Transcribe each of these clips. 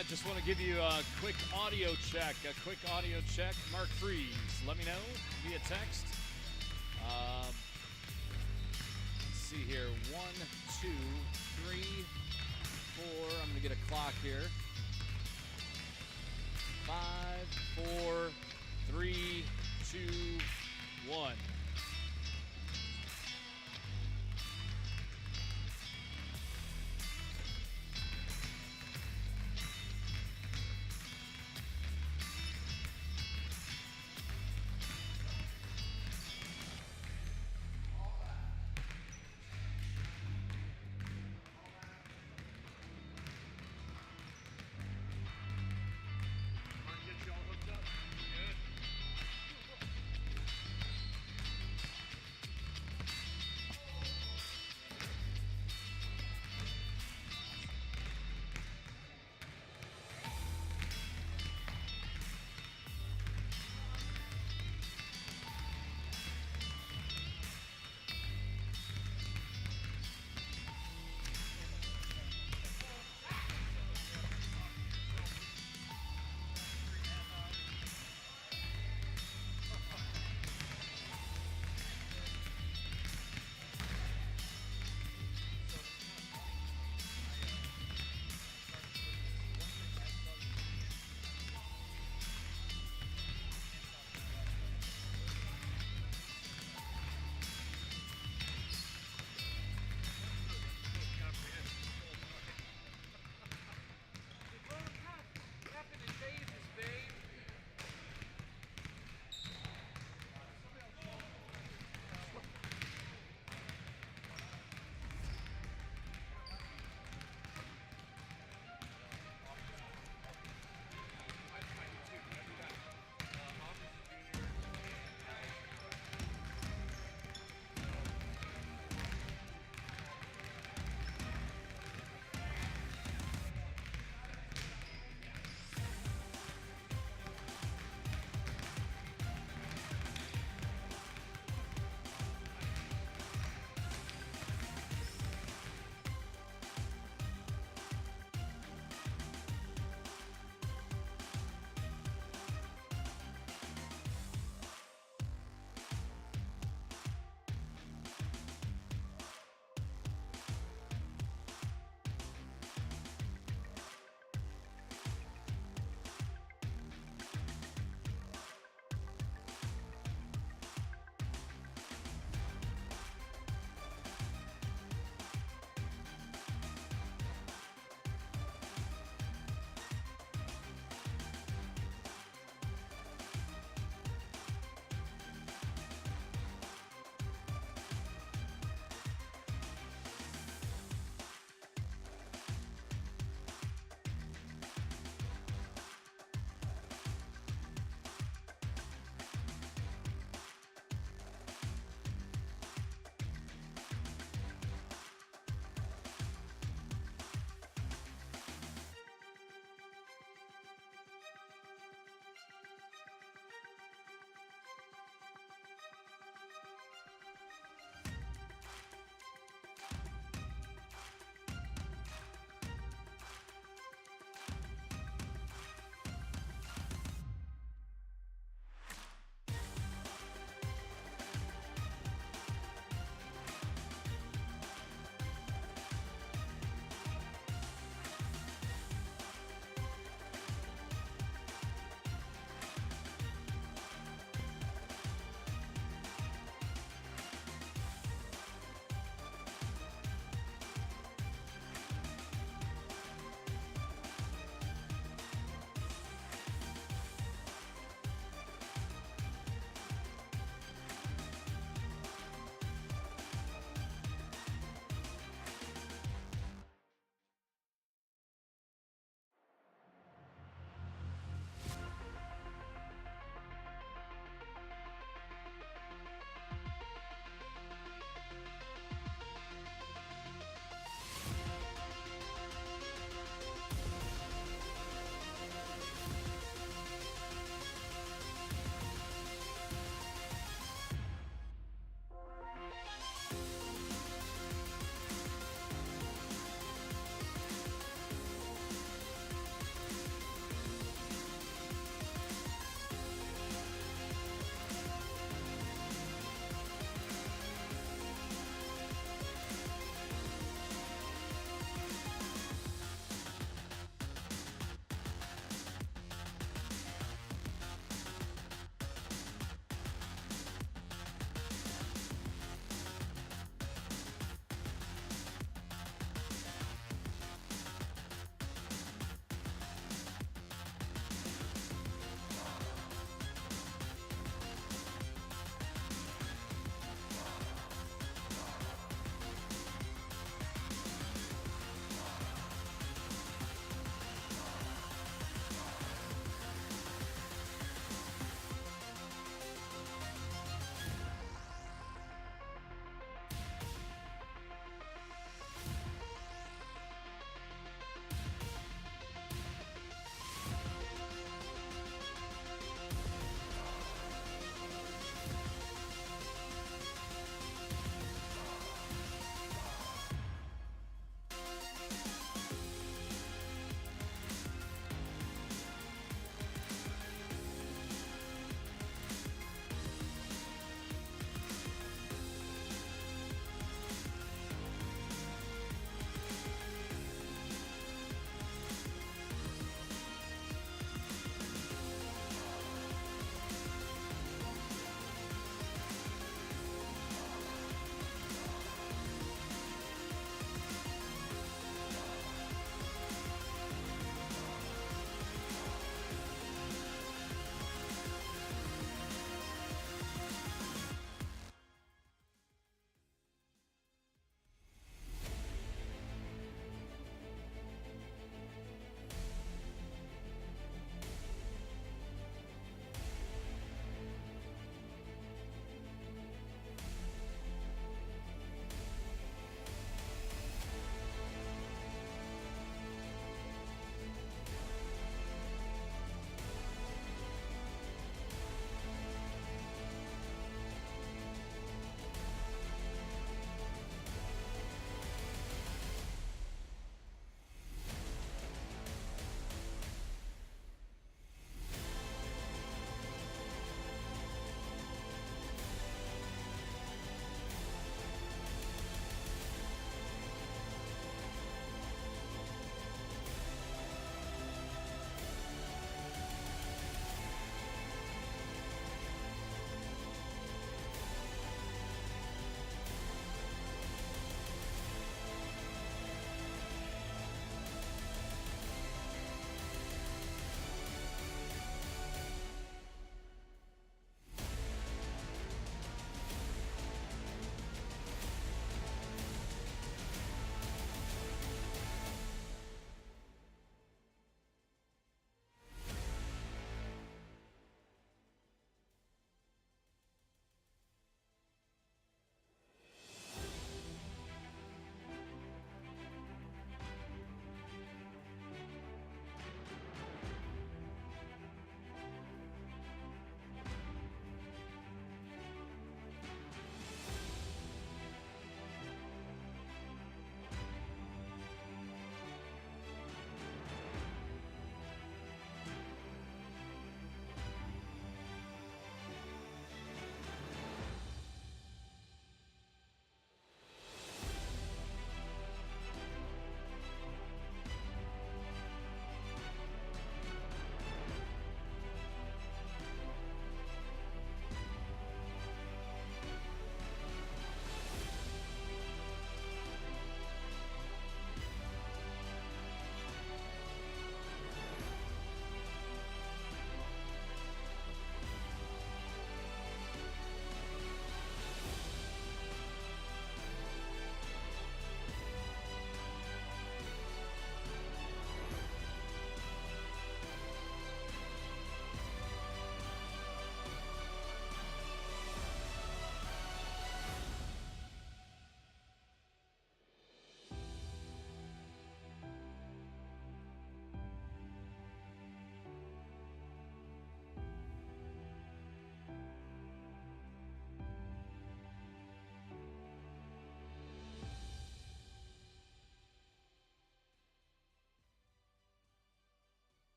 right, just want to give you a quick audio check. Mark Freeze, let me know via text. Let's see here. 1, 2, 3, 4. I'm going to get a clock here. 5, 4, 3, 2, 1.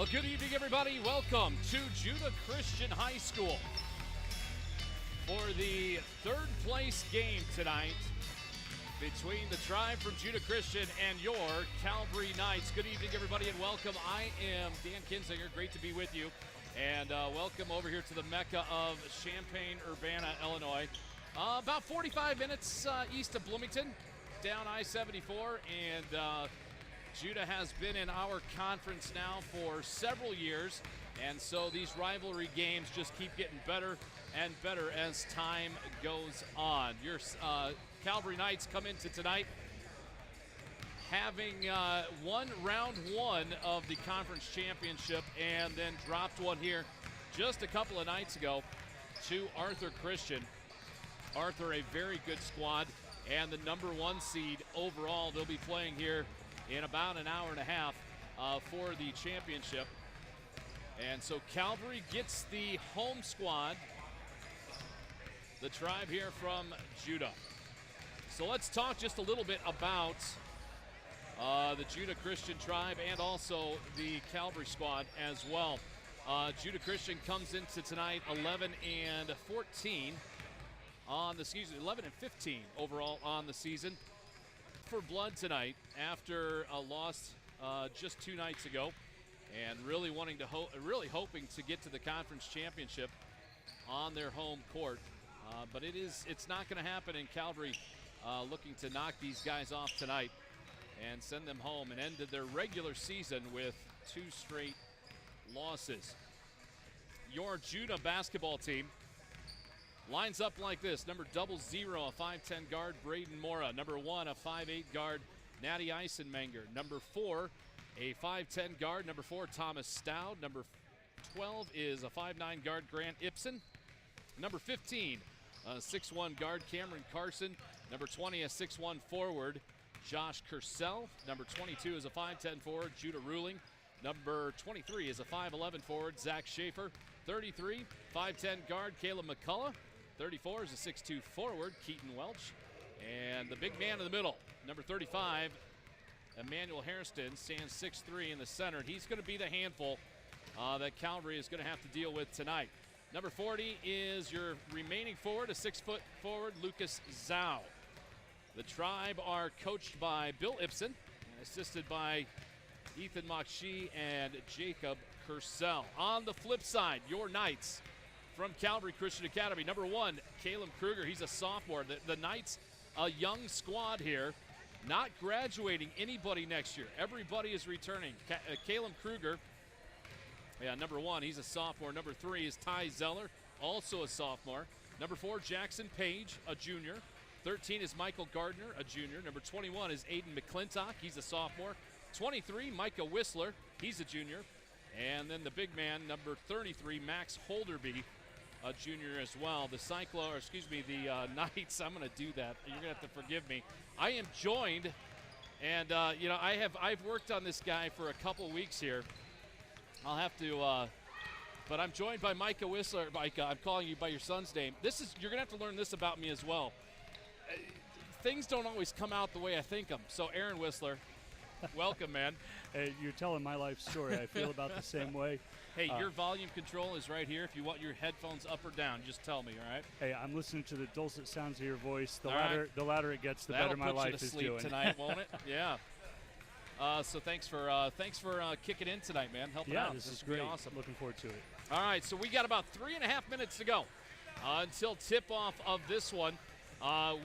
Well, good evening, everybody. Welcome to Judah Christian High School for the third place game tonight between the Tribe from Judah Christian and your Calvary Knights. Good evening, everybody, and welcome. I am Dan Kinzinger. Great to be with you. And welcome over here to the Mecca of Champaign-Urbana, Illinois. About 45 minutes east of Bloomington, down I-74, and Judah has been in our conference now for several years, and so these rivalry games just keep getting better and better as time goes on. Your Calvary Knights come into tonight having won round one of the conference championship and then dropped one here just a couple of nights ago to Arthur Christian. Arthur, a very good squad, and the number one seed overall. They'll be playing here in about an hour and a half for the championship. And so Calvary gets the home squad, the Tribe here from Judah. So let's talk just a little bit about the Judah Christian Tribe and also the Calvary squad as well. Judah Christian comes into tonight 11 and 14 on the season, 11 and 15 overall on the season. For blood tonight after a loss just 2 nights ago, and really wanting to hoping to get to the conference championship on their home court, but it's not going to happen. In Calvary looking to knock these guys off tonight and send them home, and ended their regular season with 2 straight losses. Your Judah basketball team lines up like this. Number 00, a 5'10 guard, Braden Mora. Number 1, a 5'8 guard, Natty Eisenmenger. Number 4, a 5'10 guard, number 4, Thomas Stout. Number 12 is a 5'9 guard, Grant Ibsen. Number 15, a 6'1 guard, Cameron Carson. Number 20, a 6'1 forward, Josh Kersell. Number 22 is a 5'10 forward, Judah Ruling. Number 23 is a 5'11 forward, Zach Schaefer. 33, 5'10 guard, Caleb McCullough. 34 is a 6'2 forward, Keaton Welch. And the big man in the middle, number 35, Emmanuel Hairston, stands 6'3 in the center. He's going to be the handful that Calvary is going to have to deal with tonight. Number 40 is your remaining forward, a 6-foot forward, Lucas Zhao. The Tribe are coached by Bill Ibsen and assisted by Ethan Mokshi and Jacob Kersell. On the flip side, your Knights from Calvary Christian Academy. Number 1, Caleb Kruger. He's a sophomore. The Knights, a young squad here, not graduating anybody next year. Everybody is returning. Caleb Kruger, number 1, he's a sophomore. Number 3 is Ty Zeller, also a sophomore. Number 4, Jackson Page, a junior. 13 is Michael Gardner, a junior. Number 21 is Aiden McClintock. He's a sophomore. 23, Micah Whistler. He's a junior. And then the big man, number 33, Max Holderby, a junior as well. The Knights, I'm going to do that. You're going to have to forgive me. I am joined, and I've worked on this guy for a couple weeks here. I'll have to, but I'm joined by Micah Whistler. Micah, I'm calling you by your son's name. You're going to have to learn this about me as well. Things don't always come out the way I think them. So Aaron Whistler, welcome, man. Hey, you're telling my life story. I feel about the same way. Hey, your volume control is right here. If you want your headphones up or down, just tell me, all right? Hey, I'm listening to the dulcet sounds of your voice. The all louder it gets, the better my life is doing. That'll put you to sleep tonight, won't it? Yeah. So thanks for kicking in tonight, man. Helping out. This is great. Awesome. Looking forward to it. All right, so we got about 3.5 minutes to go until tip-off of this one.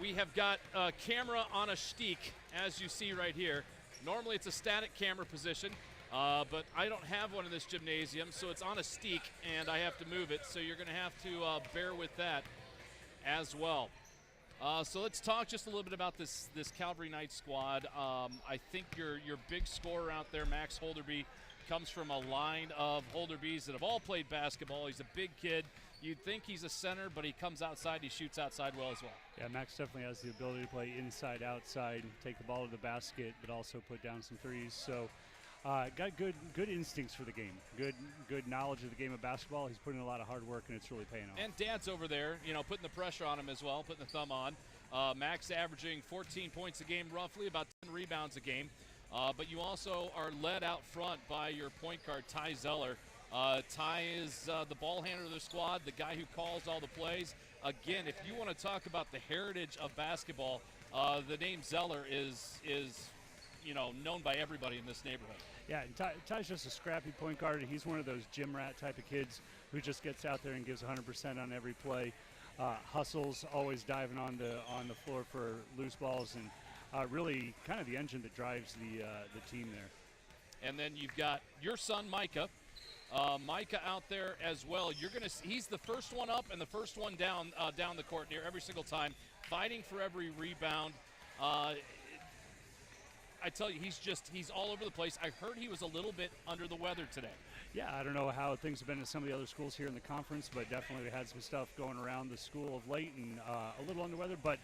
We have got a camera on a shtick, as you see right here. Normally it's a static camera position, but I don't have one in this gymnasium, so it's on a stick, and I have to move it. So you're going to have to bear with that as well. So let's talk just a little bit about this Calvary Knights squad. I think your big scorer out there, Max Holderby, comes from a line of Holderbys that have all played basketball. He's a big kid. You'd think he's a center, but he comes outside. He shoots outside well as well. Yeah, Max definitely has the ability to play inside, outside, take the ball to the basket, but also put down some threes. So got good instincts for the game. Good knowledge of the game of basketball. He's putting in a lot of hard work, and it's really paying off. And Dad's over there, putting the pressure on him as well, putting the thumb on. Max averaging 14 points a game roughly, about 10 rebounds a game. but you also are led out front by your point guard, Ty Zeller. Ty is the ball handler of the squad, the guy who calls all the plays. Again, if you want to talk about the heritage of basketball, the name Zeller is known by everybody in this neighborhood. Yeah, and Ty's just a scrappy point guard. He's one of those gym rat type of kids who just gets out there and gives 100% on every play. Hustles, always diving on the floor for loose balls, and really kind of the engine that drives the team there. And then you've got your son Micah. Micah out there as well. He's the first one up and the first one down the court near every single time, fighting for every rebound. I tell you, he's all over the place. I heard he was a little bit under the weather today. Yeah, I don't know how things have been at some of the other schools here in the conference, but definitely we had some stuff going around the school of late and a little under weather. But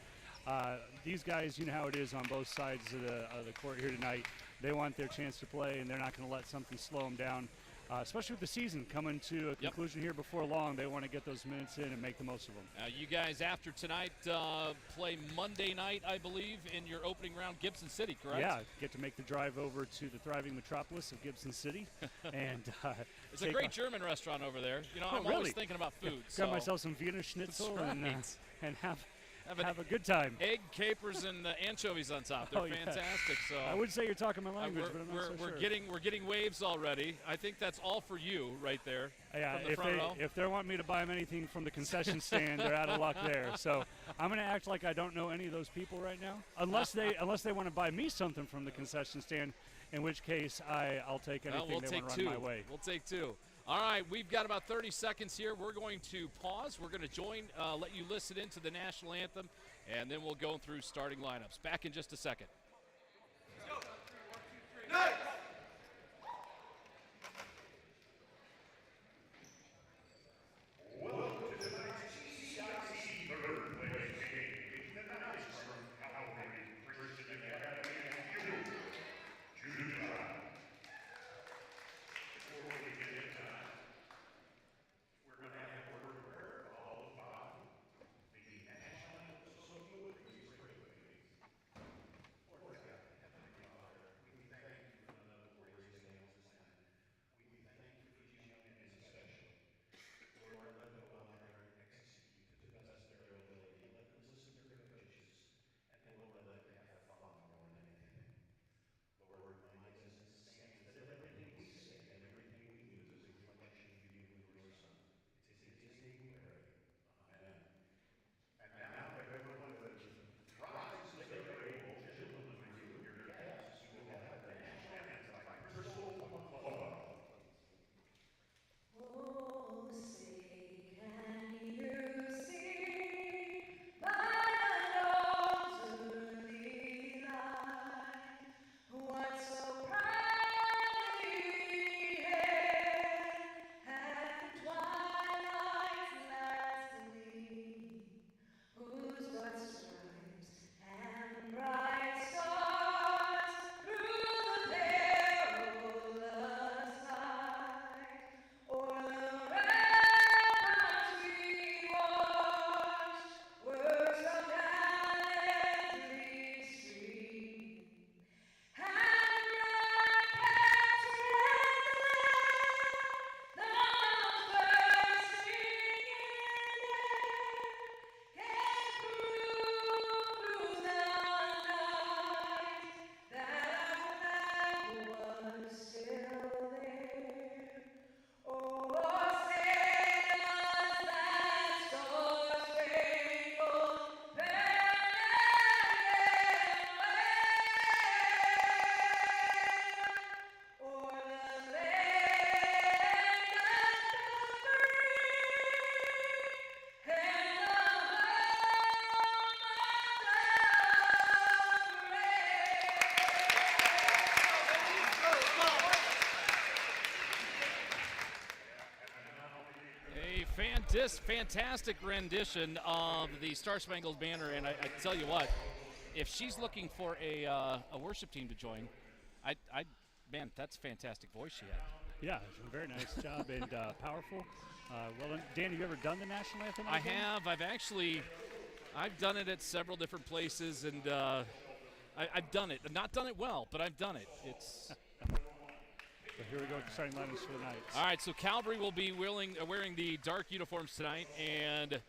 these guys, you know how it is on both sides of the court here tonight. They want their chance to play, and they're not going to let something slow them down. Especially with the season coming to a conclusion here before long, they want to get those minutes in and make the most of them. You guys, after tonight, play Monday night, I believe, in your opening round, Gibson City, correct? Yeah, get to make the drive over to the thriving metropolis of Gibson City. And it's a great German restaurant over there. I'm really? always thinking about food. Grab myself some Wiener Schnitzel and have a good time. Egg, capers, and anchovies on top. They're fantastic. So I would say you're talking my language, but I'm not so sure. We're getting waves already. I think that's all for you right there. Yeah, from the front row. If they want me to buy them anything from the concession stand, they're out of luck there. So I'm going to act like I don't know any of those people right now, unless they want to buy me something from the concession stand, in which case I'll take anything they want to run my way. We'll take two. All right, we've got about 30 seconds here. We're going to pause. We're going to let you listen into the national anthem, and then we'll go through starting lineups. Back in just a second. Let's go. 3, 1, 2, 3, nice! Welcome to tonight's ECIC third place game between the Knights from Calvary Christian Academy and Judah. Before we get into that, we're going to have a word of prayer followed by the national anthem. So if you would please pray with me. Lord God, Heavenly Father, we thank you for another glorious day on this land. We thank you for these young men especially. Lord, let them go out there and execute to the best of their ability. Let them listen to their coaches. And Lord, let them have fun more than anything. Lord, remind us in this game that everything we say and everything we do is a reflection of you and your Son. It is in his name we pray. Amen. And now, everyone would rise as they are able, gentlemen, you and your guests. You will have the national anthem by Crystal McCullough. Oh, say, can you see by the dawn's early light what so proudly we hailed at twilight's last gleam, whose broad stripes and bright stars through the perilous night o'er the ramparts we watched were so gallantly streamed, and bright caps red the mountains bursting in air, came through the night that our flag was still there. Oh, sailors that star-spangled banner wave, o'er the land of the free and the A fantastic rendition of the Star Spangled Banner, and I tell you what, if she's looking for a worship team to join, man, that's a fantastic voice she had. Yeah, very nice job and powerful. Well done. Dan, have you ever done the national anthem? I have. I've done it at several different places, and I've done it. I've not done it well, but I've done it. It's So here we go, starting lineups for the Knights. all right. So Calvary will be wearing the dark uniforms tonight, and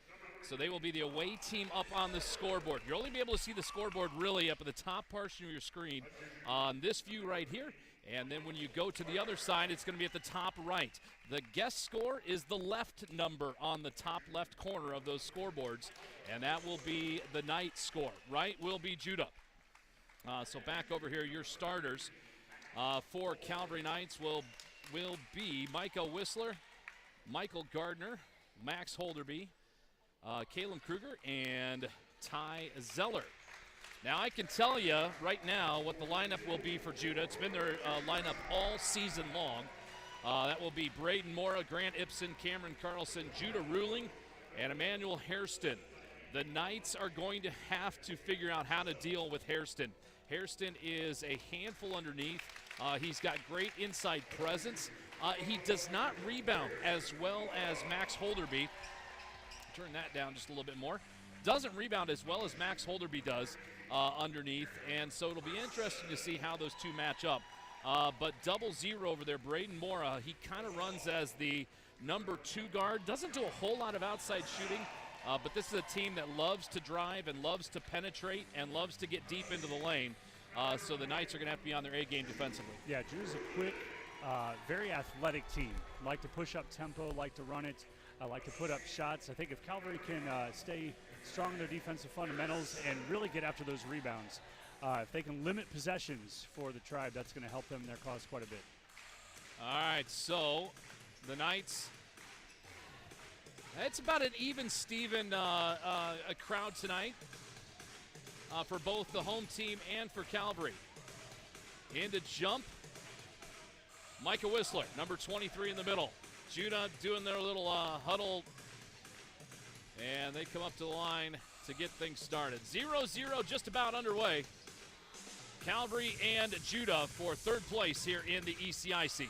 so they will be the away team up on the scoreboard. You'll only be able to see the scoreboard really up at the top portion of your screen on this view right here. And then when you go to the other side, it's going to be at the top right. The guest score is the left number on the top left corner of those scoreboards, and that will be the Knight score. Right will be Judah. So back over here, your starters for Calvary Knights will be Micah Whistler, Michael Gardner, Max Holderby, Kalen Kruger, and Ty Zeller. Now, I can tell you right now what the lineup will be for Judah. It's been their lineup all season long. That will be Braden Mora, Grant Ibsen, Cameron Carlson, Judah Ruling, and Emmanuel Hairston. The Knights are going to have to figure out how to deal with Hairston. Hairston is a handful underneath. He's got great inside presence. He does not rebound as well as Max Holderby. Turn that down just a little bit more. Doesn't rebound as well as Max Holderby does underneath, and so it'll be interesting to see how those two match up. But 0 over there, Braden Mora, he kind of runs as the number 2 guard. Doesn't do a whole lot of outside shooting, but this is a team that loves to drive and loves to penetrate and loves to get deep into the lane. So the Knights are going to have to be on their A game defensively. Yeah, Drew's a quick, very athletic team. Like to push up tempo, like to run it, like to put up shots. I think if Calvary can stay strong in their defensive fundamentals and really get after those rebounds, if they can limit possessions for the Tribe, that's going to help them in their cause quite a bit. All right, so the Knights, it's about an even Steven a crowd tonight for both the home team and for Calvary. In to jump, Micah Whistler, number 23 in the middle. Judah doing their little huddle, and they come up to the line to get things started. 0-0 just about underway. Calvary and Judah for third place here in the ECIC.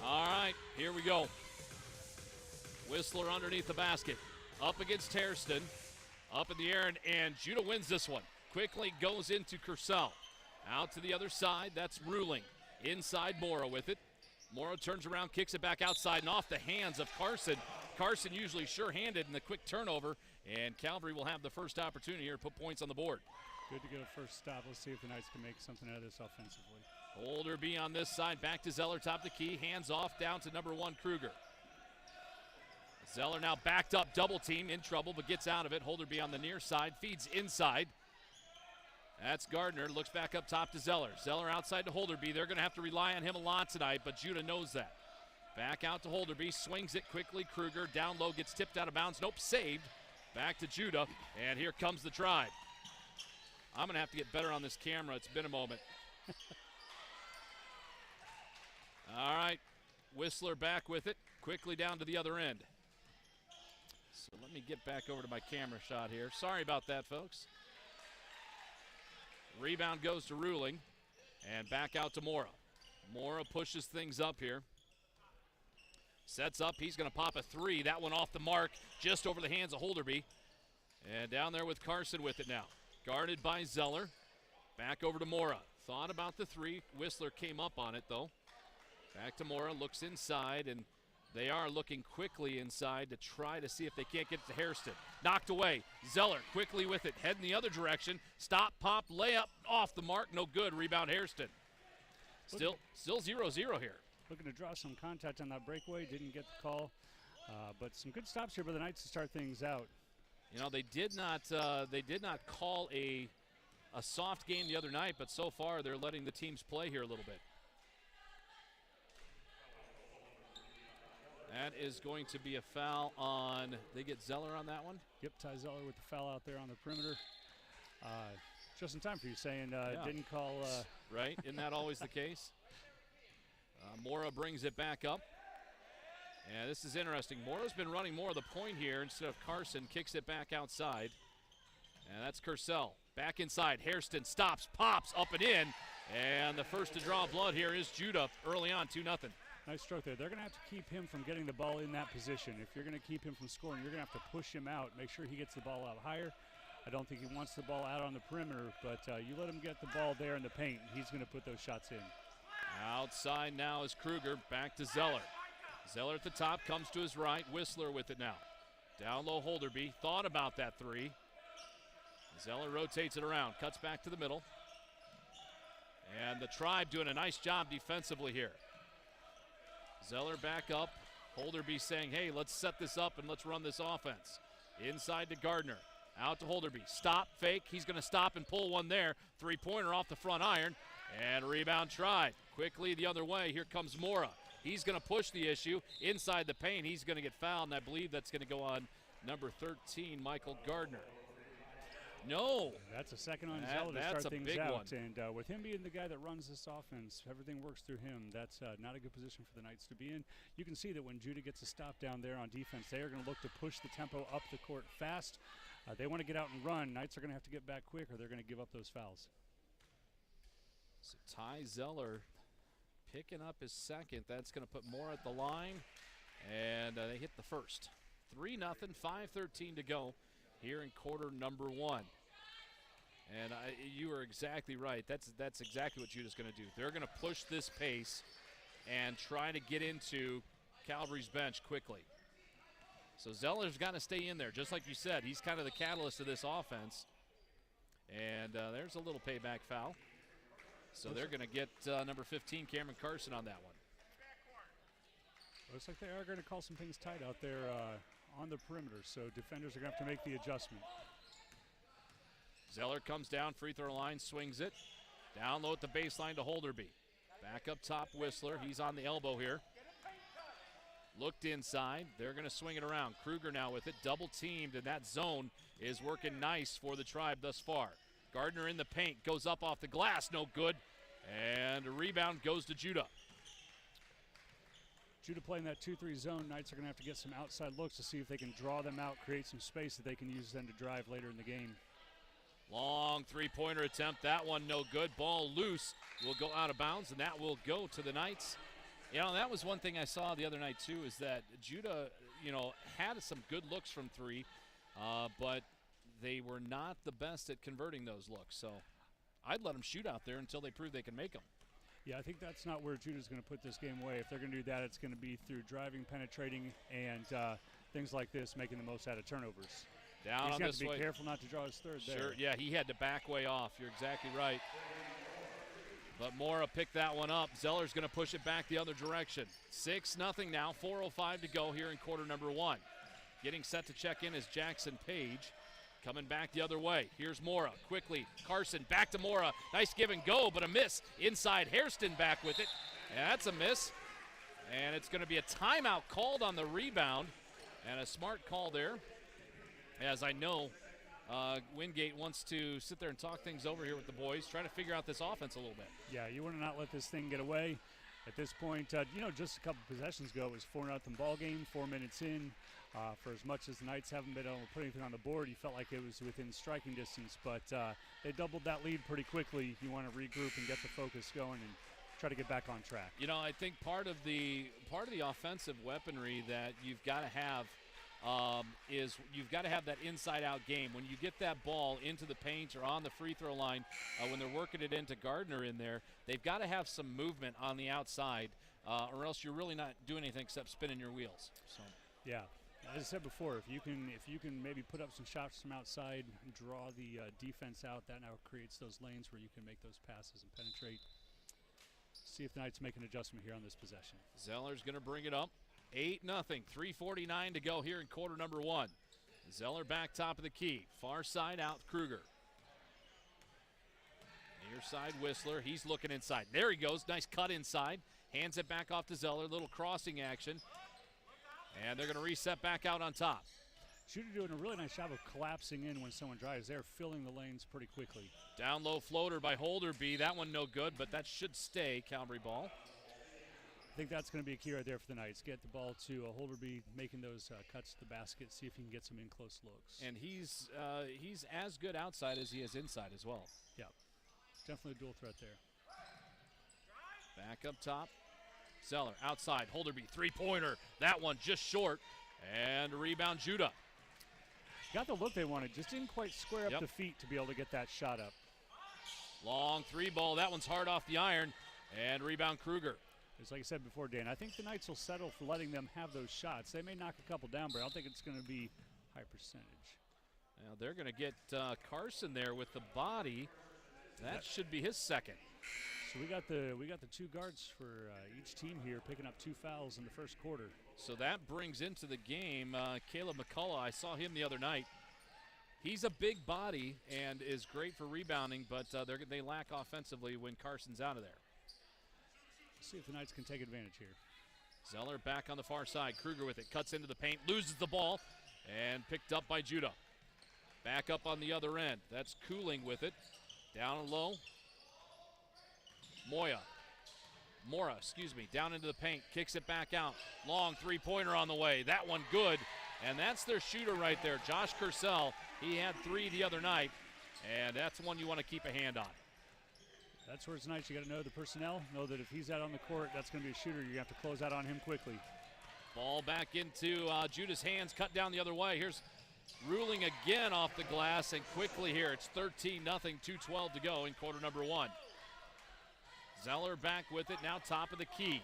All right, here we go. Whistler underneath the basket, up against Hairston, up in the air, and Judah wins this one. Quickly goes into Cursell. Out to the other side, that's Ruling. Inside Mora with it. Mora turns around, kicks it back outside, and off the hands of Carson. Carson usually sure-handed in the quick turnover, and Calvary will have the first opportunity here to put points on the board. Good to get a first stop. Let's see if the Knights can make something out of this offensively. Holderby on this side, back to Zeller, top the key, hands off down to number 1, Kruger. Zeller now backed up, double team, in trouble, but gets out of it. Holderby on the near side, feeds inside. That's Gardner, looks back up top to Zeller. Zeller outside to Holderby. They're going to have to rely on him a lot tonight, but Judah knows that. Back out to Holderby, swings it quickly. Kruger down low, gets tipped out of bounds. Nope, saved. Back to Judah, and here comes the Tribe. I'm going to have to get better on this camera. It's been a moment. All right, Whistler back with it, quickly down to the other end. So let me get back over to my camera shot here. Sorry about that, folks. Rebound goes to Ruling, and back out to Mora. Mora pushes things up here. Sets up, he's going to pop a 3. That one off the mark, just over the hands of Holderby. And down there with Carson with it now. Guarded by Zeller. Back over to Mora. Thought about the 3. Whistler came up on it, though. Back to Mora, looks inside, and they are looking quickly inside to try to see if they can't get it to Hairston. Knocked away. Zeller quickly with it, heading the other direction. Stop, pop, layup, off the mark, no good. Rebound Hairston. Still 0-0 here. Looking to draw some contact on that breakaway, didn't get the call. But some good stops here by the Knights to start things out. You know, they did not call a soft game the other night, but so far they're letting the teams play here a little bit. That is going to be a foul on, they get Zeller on that one? Yep, Ty Zeller with the foul out there on the perimeter. Just in time for you saying Yeah. didn't call. Right, isn't that always the case? Mora brings it back up. And this is interesting. Mora's been running more of the point here instead of Carson. Kicks it back outside. And that's Cursell. Back inside. Hairston stops, pops, up and in. And the first to draw blood here is Judah early on, 2-0. Nice stroke there. They're going to have to keep him from getting the ball in that position. If you're going to keep him from scoring, you're going to have to push him out, make sure he gets the ball out higher. I don't think he wants the ball out on the perimeter, but you let him get the ball there in the paint, he's going to put those shots in. Outside now is Kruger, back to Zeller. Zeller at the top, comes to his right, Whistler with it now. Down low, Holderby, thought about that three. Zeller rotates it around, cuts back to the middle. And the Tribe doing a nice job defensively here. Zeller back up, Holderby saying, hey, let's set this up and let's run this offense. Inside to Gardner, out to Holderby, stop, fake, he's gonna stop and pull one there. Three-pointer off the front iron, and rebound Tribe. Quickly the other way, here comes Mora. He's gonna push the issue, inside the paint, he's gonna get fouled, and I believe that's gonna go on number 13, Michael Gardner. No. That's a second on Zeller to start things out. One. And with him being the guy that runs this offense, everything works through him. That's not a good position for the Knights to be in. You can see that when Judah gets a stop down there on defense, they are going to look to push the tempo up the court fast. They want to get out and run. Knights are going to have to get back quick or they're going to give up those fouls. So Ty Zeller picking up his second. That's going to put more at the line. And they hit the first. 3-0, 5:13 to go here in quarter number one. And you are exactly right. That's exactly what Judah's going to do. They're going to push this pace and try to get into Calvary's bench quickly. So Zeller's got to stay in there. Just like you said, he's kind of the catalyst of this offense. And there's a little payback foul. So they're going to get number 15, Cameron Carson, on that one. Looks like they are going to call some things tight out there on the perimeter, so defenders are going to have to make the adjustment. Zeller comes down, free throw line, swings it. Down low at the baseline to Holderby. Back up top, Whistler. He's on the elbow here. Looked inside. They're going to swing it around. Kruger now with it, double teamed, and that zone is working nice for the Tribe thus far. Gardner in the paint, goes up off the glass, no good. And a rebound goes to Judah. Judah playing that 2-3 zone. Knights are going to have to get some outside looks to see if they can draw them out, create some space that they can use then to drive later in the game. Long three-pointer attempt. That one no good. Ball loose. Will go out of bounds, and that will go to the Knights. You know, that was one thing I saw the other night, too, is that Judah, you know, had some good looks from three, but they were not the best at converting those looks. So I'd let them shoot out there until they prove they can make them. Yeah, I think that's not where Judah's going to put this game away. If they're going to do that, it's going to be through driving, penetrating, and things like this, making the most out of turnovers. Down He's on got this to be way. careful not to draw his third there. Sure, yeah, he had to back way off. You're exactly right. But Mora picked that one up. Zeller's going to push it back the other direction. 6-0 now, 4:05 to go here in quarter number one. Getting set to check in is Jackson Page. Coming back the other way. Here's Mora. Quickly, Carson back to Mora. Nice give and go, but a miss. Inside, Hairston back with it. And that's a miss. And it's going to be a timeout called on the rebound. And a smart call there. As I know, Wingate wants to sit there and talk things over here with the boys, try to figure out this offense a little bit. Yeah, you want to not let this thing get away. At this point, you know, just a couple possessions ago, it was 4-0 ball game, 4 minutes in. For as much as the Knights haven't been able to put anything on the board, you felt like it was within striking distance, but they doubled that lead pretty quickly. You want to regroup and get the focus going and try to get back on track. You know, I think part of the offensive weaponry that you've got to have is you've got to have that inside-out game. When you get that ball into the paint or on the free throw line, when they're working it into Gardner in there, they've got to have some movement on the outside, or else you're really not doing anything except spinning your wheels. So, yeah. As I said before, if you can maybe put up some shots from outside and draw the defense out, that now creates those lanes where you can make those passes and penetrate. See if the Knights make an adjustment here on this possession. Zeller's going to bring it up. 8-0, 3:49 to go here in quarter number one. Zeller back top of the key. Far side out, Kruger. Near side, Whistler. He's looking inside. There he goes. Nice cut inside. Hands it back off to Zeller. Little crossing action. And they're going to reset back out on top. Shooter doing a really nice job of collapsing in when someone drives. They're filling the lanes pretty quickly. Down low floater by Holderby. That one no good, but that should stay Calvary ball. I think that's going to be a key right there for the Knights. Get the ball to Holderby, making those cuts to the basket, see if he can get some in-close looks. And he's as good outside as he is inside as well. Yeah, definitely a dual threat there. Back up top. Zeller outside. Holderby, three-pointer. That one just short. And a rebound, Judah. Got the look they wanted, just didn't quite square up Yep. the feet to be able to get that shot up. Long three ball. That one's hard off the iron. And rebound, Kruger. It's like I said before, Dan, I think the Knights will settle for letting them have those shots. They may knock a couple down, but I don't think it's going to be high percentage. Now they're going to get Carson there with the body. That should be his second. So we got the two guards for each team here picking up 2 fouls in the first quarter. So that brings into the game Caleb McCullough. I saw him the other night. He's a big body and is great for rebounding, but they lack offensively when Carson's out of there. Let's see if the Knights can take advantage here. Zeller back on the far side. Kruger with it, cuts into the paint, loses the ball, and picked up by Judah. Back up on the other end. That's Cooling with it. Down low. Mora, down into the paint, kicks it back out. Long three-pointer on the way. That one good, and that's their shooter right there, Josh Kersell. He had 3 the other night, and that's one you want to keep a hand on. That's where it's nice. You got to know the personnel, know that if he's out on the court, that's going to be a shooter. You're going to have to close out on him quickly. Ball back into Judah's hands, cut down the other way. Here's Ruling again off the glass, and quickly here. It's 13-0, 2:12 to go in quarter number 1. Zeller back with it, now top of the key.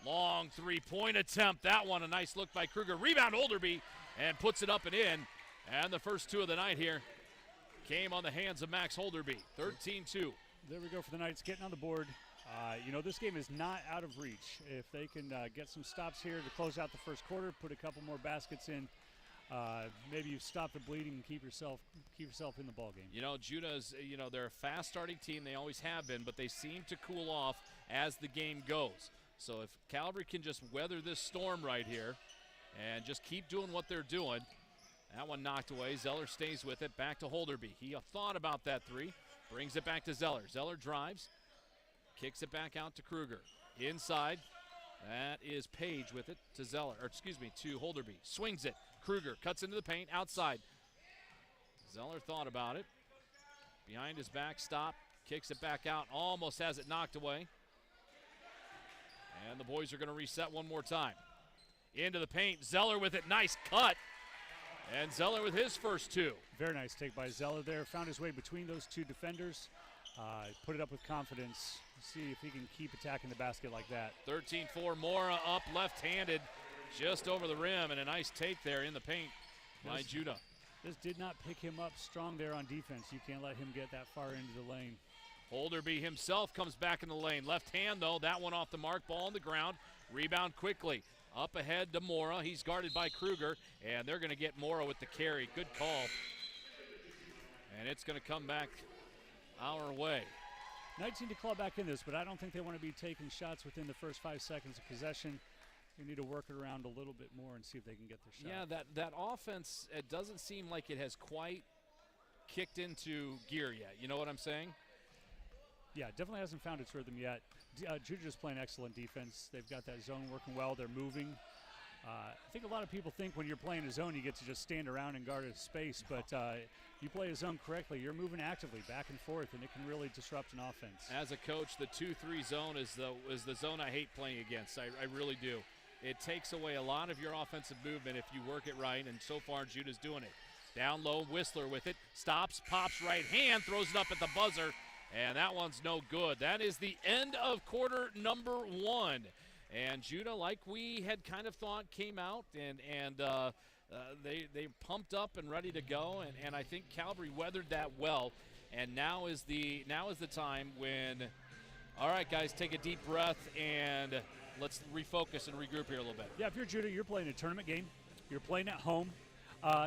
Long three-point attempt. That one, a nice look by Kruger. Rebound, Holderby, and puts it up and in. And the first 2 of the night here came on the hands of Max Holderby. 13-2. There we go for the Knights getting on the board. This game is not out of reach. If they can get some stops here to close out the first quarter, put a couple more baskets in, maybe you stop the bleeding and keep yourself in the ball game. Judah's, they're a fast-starting team. They always have been, but they seem to cool off as the game goes. So if Calvary can just weather this storm right here and just keep doing what they're doing. That one knocked away. Zeller stays with it. Back to Holderby. He thought about that 3. Brings it back to Zeller. Zeller drives. Kicks it back out to Kruger. Inside. That is Page with it to to Holderby. Swings it. Kruger cuts into the paint. Outside. Zeller thought about it. Behind his back. Stop. Kicks it back out. Almost has it knocked away. And the boys are going to reset one more time. Into the paint. Zeller with it. Nice cut. And Zeller with his first 2. Very nice take by Zeller there. Found his way between those 2 defenders. Put it up with confidence. See if he can keep attacking the basket like that. 13-4, Mora up left-handed just over the rim, and a nice take there in the paint by Judah. This did not pick him up strong there on defense. You can't let him get that far into the lane. Holderby himself comes back in the lane. Left hand, though, that one off the mark. Ball on the ground. Rebound quickly. Up ahead to Mora. He's guarded by Kruger, and they're going to get Mora with the carry. Good call. And it's going to come back our way. Knights need to claw back in this, but I don't think they want to be taking shots within the first 5 seconds of possession. They need to work it around a little bit more and see if they can get their shot. Yeah, that offense, it doesn't seem like it has quite kicked into gear yet. You know what I'm saying? Yeah, definitely hasn't found its rhythm yet. Judah's playing excellent defense. They've got that zone working well. They're moving. I think a lot of people think when you're playing a zone, you get to just stand around and guard a space. But you play a zone correctly, you're moving actively back and forth, and it can really disrupt an offense. As a coach, the 2-3 zone is the zone I hate playing against. I really do. It takes away a lot of your offensive movement if you work it right, and so far Judah's doing it. Down low, Whistler with it. Stops, pops right hand, throws it up at the buzzer. And that one's no good. That is the end of quarter number 1. And Judah, like we had kind of thought, came out and they pumped up and ready to go. And I think Calvary weathered that well. And now is the time when, all right, guys, take a deep breath and let's refocus and regroup here a little bit. Yeah, if you're Judah, you're playing a tournament game. You're playing at home.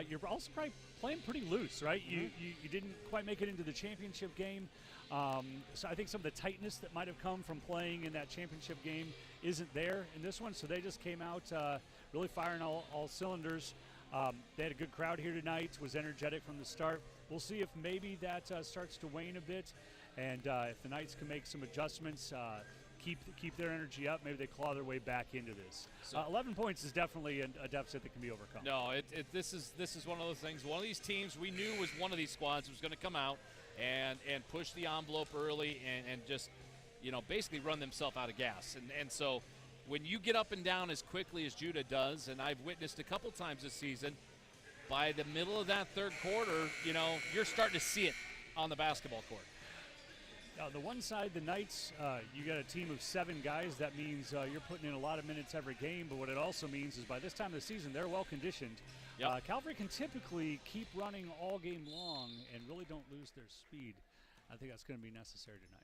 You're also probably playing pretty loose, right? Mm-hmm. You didn't quite make it into the championship game. So I think some of the tightness that might have come from playing in that championship game isn't there in this one. So they just came out really firing all cylinders. They had a good crowd here tonight, was energetic from the start. We'll see if maybe that starts to wane a bit. And if the Knights can make some adjustments, keep their energy up, maybe they claw their way back into this. So 11 points is definitely a deficit that can be overcome. No, this is one of those things. One of these teams we knew was one of these squads was going to come out and push the envelope early and just, basically run themselves out of gas. And so when you get up and down as quickly as Judah does, and I've witnessed a couple times this season, by the middle of that third quarter, you're starting to see it on the basketball court. Now, the one side, the Knights, you got a team of 7 guys. That means you're putting in a lot of minutes every game. But what it also means is by this time of the season, they're well conditioned. Yep. Calvary can typically keep running all game long and really don't lose their speed. I think that's going to be necessary tonight.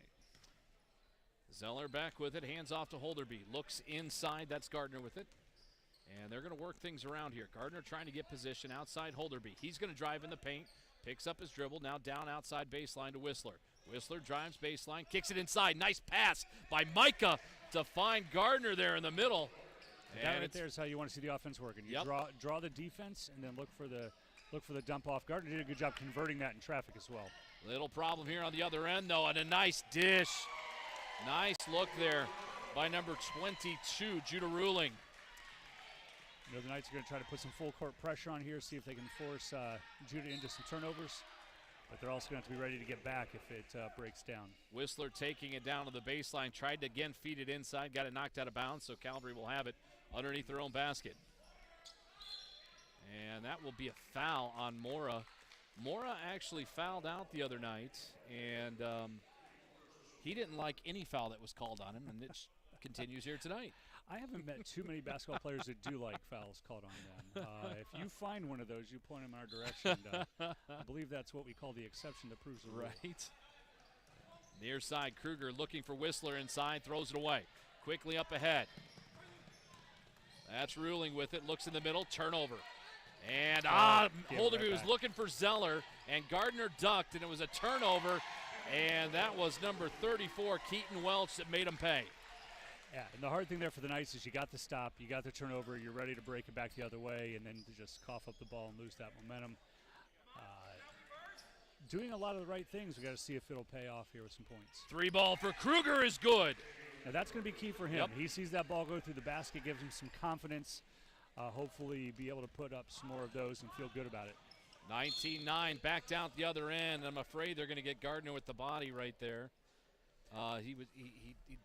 Zeller back with it, hands off to Holderby. Looks inside, that's Gardner with it. And they're going to work things around here. Gardner trying to get position outside Holderby. He's going to drive in the paint, picks up his dribble, now down outside baseline to Whistler. Whistler drives baseline, kicks it inside. Nice pass by Micah to find Gardner there in the middle. That right there is how you want to see the offense working. You draw the defense and then look for the dump off. Gardner did a good job converting that in traffic as well. Little problem here on the other end though, and a nice dish. Nice look there by number 22, Judah Ruling. The Knights are going to try to put some full court pressure on here, see if they can force Judah into some turnovers. But they're also going to have to be ready to get back if it breaks down. Whistler taking it down to the baseline, tried to again feed it inside, got it knocked out of bounds, so Calvary will have it underneath their own basket. And that will be a foul on Mora. Mora actually fouled out the other night, and he didn't like any foul that was called on him, and it continues here tonight. I haven't met too many basketball players that do like fouls called on them. If you find one of those, you point them in our direction. I believe that's what we call the exception that proves the rule. Right. Near side, Kruger looking for Whistler inside, throws it away. Quickly up ahead. That's Ruling with it, looks in the middle, turnover. And Holderby was looking for Zeller, and Gardner ducked, and it was a turnover. And that was number 34, Keaton Welch, that made him pay. Yeah, and the hard thing there for the Knights is you got the stop, you got the turnover, you're ready to break it back the other way, and then to just cough up the ball and lose that momentum. Doing a lot of the right things. We got to see if it'll pay off here with some points. 3 ball for Kruger is good. Now that's going to be key for him. Yep. He sees that ball go through the basket, gives him some confidence. Hopefully be able to put up some more of those and feel good about it. 19-9, back down at the other end. I'm afraid they're going to get Gardner with the body right there. He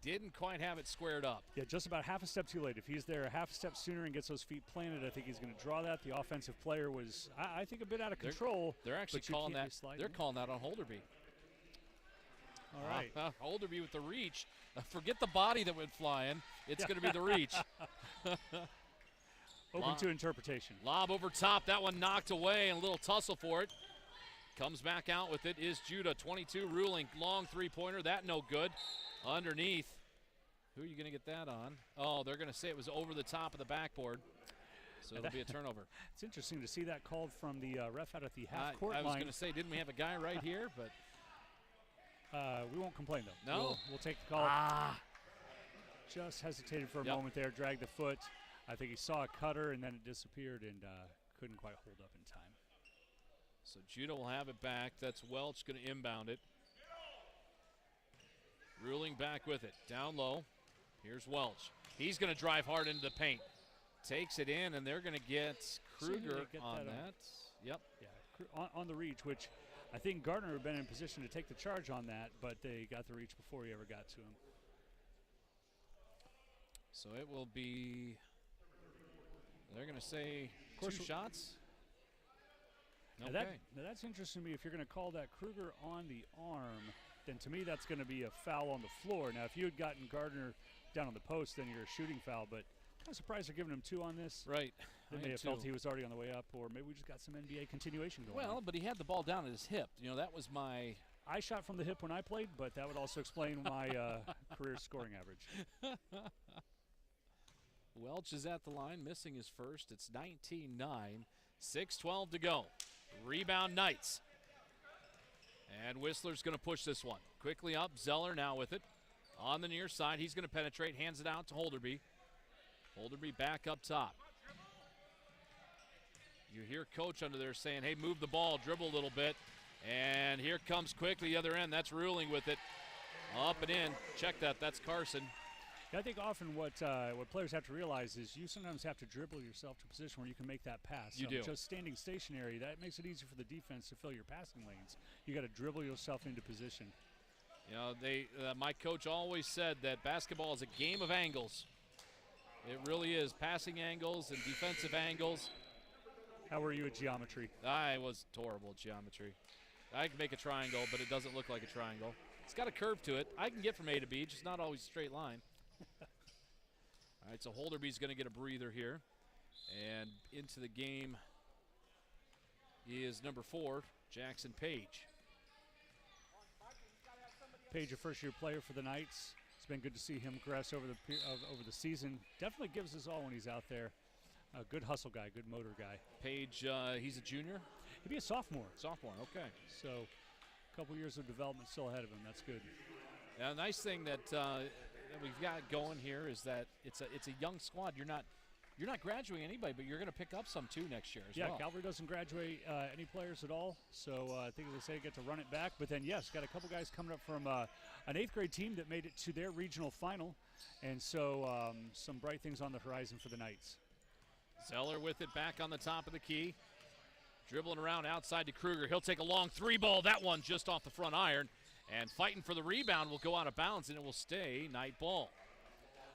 didn't quite have it squared up. Yeah, just about half a step too late. If he's there a half a step sooner and gets those feet planted, I think he's going to draw that. The offensive player was, I think, a bit out of control. They're actually calling that. They're calling that on Holderby. All right. Holderby with the reach. Forget the body that went flying. It's going to be the reach. Open to interpretation. Lob over top. That one knocked away, and a little tussle for it. Comes back out with it is Judah. 22 Ruling. Long three-pointer. That no good. Underneath. Who are you going to get that on? Oh, they're going to say it was over the top of the backboard. So it'll be a turnover. It's interesting to see that called from the ref out at the half-court line. I was going to say, didn't we have a guy right here? But we won't complain, though. No? We'll take the call. Just hesitated for a moment there, dragged the foot. I think he saw a cutter, and then it disappeared and couldn't quite hold up in time. So Judah will have it back. That's Welch going to inbound it. Ruling back with it. Down low. Here's Welch. He's going to drive hard into the paint. Takes it in, and they're going to get Kruger on that. Yep. Yeah, on the reach, which I think Gardner had been in position to take the charge on that, but they got the reach before he ever got to him. So it will be, they're going to say 2 shots. Okay. Now that's interesting to me. If you're going to call that Kruger on the arm, then to me that's going to be a foul on the floor. Now, if you had gotten Gardner down on the post, then you're a shooting foul, but kind of surprised they're giving him 2 on this. Right. They may have felt he was already on the way up, or maybe we just got some NBA continuation going on. Well, but he had the ball down at his hip. You know, that was my... I shot from the hip when I played, but that would also explain my career scoring average. Welch is at the line, missing his first. It's 19-9, 6:12 to go. Rebound Knights. And Whistler's going to push this one. Quickly up, Zeller now with it. On the near side, he's going to penetrate, hands it out to Holderby. Holderby back up top. You hear Coach under there saying, hey, move the ball, dribble a little bit. And here comes quickly the other end. That's Ruling with it. Up and in. Check that. That's Carson. I think often what players have to realize is you sometimes have to dribble yourself to a position where you can make that pass. You do. Just standing stationary, that makes it easy for the defense to fill your passing lanes. You got to dribble yourself into position. You know, my coach always said that basketball is a game of angles. It really is. Passing angles and defensive angles. How were you at geometry? I was horrible at geometry. I can make a triangle, but it doesn't look like a triangle. It's got a curve to it. I can get from A to B, just not always a straight line. All right, so Holderby's going to get a breather here. And into the game is number 4, Jackson Page. Page, a first-year player for the Knights. It's been good to see him progress over the season. Definitely gives us all when he's out there. A good hustle guy, good motor guy. Page, he's a junior? He'd be a sophomore. Sophomore, okay. So a couple years of development still ahead of him. That's good. Now, the nice thing that we've got going here is that it's a young squad. You're not graduating anybody, but you're going to pick up some too next year as well. Yeah, Calvary doesn't graduate any players at all, so I think, as I say, get to run it back. But then, yes, got a couple guys coming up from an 8th grade team that made it to their regional final, and so some bright things on the horizon for the Knights. Zeller with it back on the top of the key. Dribbling around outside to Kruger. He'll take a long 3-ball. That one just off the front iron. And fighting for the rebound will go out of bounds, and it will stay Knight ball.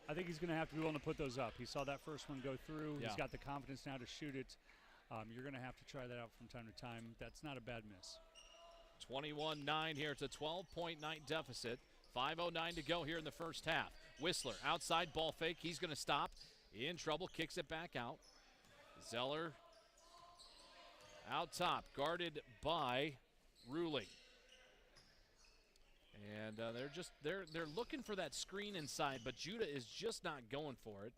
I think he's going to have to be willing to put those up. He saw that first one go through. Yeah. He's got the confidence now to shoot it. You're going to have to try that out from time to time. That's not a bad miss. 21-9 here. It's a 12-point Knight deficit. 5:09 to go here in the first half. Whistler outside, ball fake. He's going to stop. In trouble, kicks it back out. Zeller out top, guarded by Ruling. And they're looking for that screen inside, but Judah is just not going for it.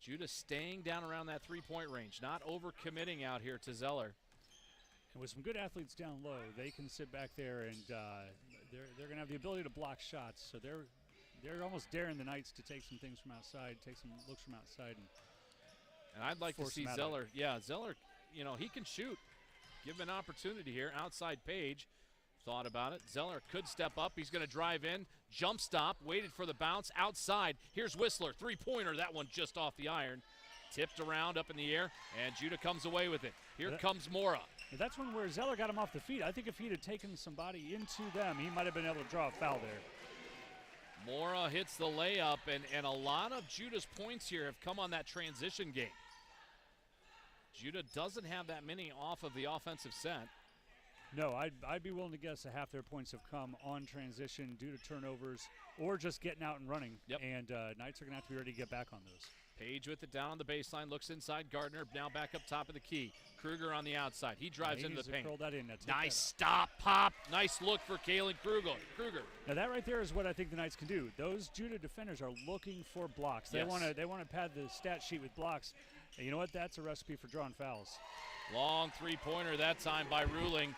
Judah staying down around that 3-point range, not overcommitting out here to Zeller. And with some good athletes down low, they can sit back there and they're going to have the ability to block shots. So they're almost daring the Knights to take some things from outside, take some looks from outside. And I'd like to see Zeller. Yeah, Zeller, you know, he can shoot. Give him an opportunity here. Outside Page thought about it. Zeller could step up. He's going to drive in. Jump stop. Waited for the bounce. Outside. Here's Whistler. 3-pointer. That one just off the iron. Tipped around up in the air. And Judah comes away with it. Here comes Mora. That's one where Zeller got him off the feet. I think if he'd have taken somebody into them, he might have been able to draw a foul there. Mora hits the layup. And a lot of Judah's points here have come on that transition game. Judah doesn't have that many off of the offensive set. No, I'd be willing to guess that half their points have come on transition due to turnovers or just getting out and running. Yep. And Knights are going to have to be ready to get back on those. Page with it down on the baseline, looks inside. Gardner now back up top of the key. Kruger on the outside. He drives into the paint. Curl that in. Nice stop, pop. Nice look for Kalen Kruger. Now that right there is what I think the Knights can do. Those Judah defenders are looking for blocks. They want to pad the stat sheet with blocks. And you know what? That's a recipe for drawing fouls. Long 3-pointer that time by Ruling.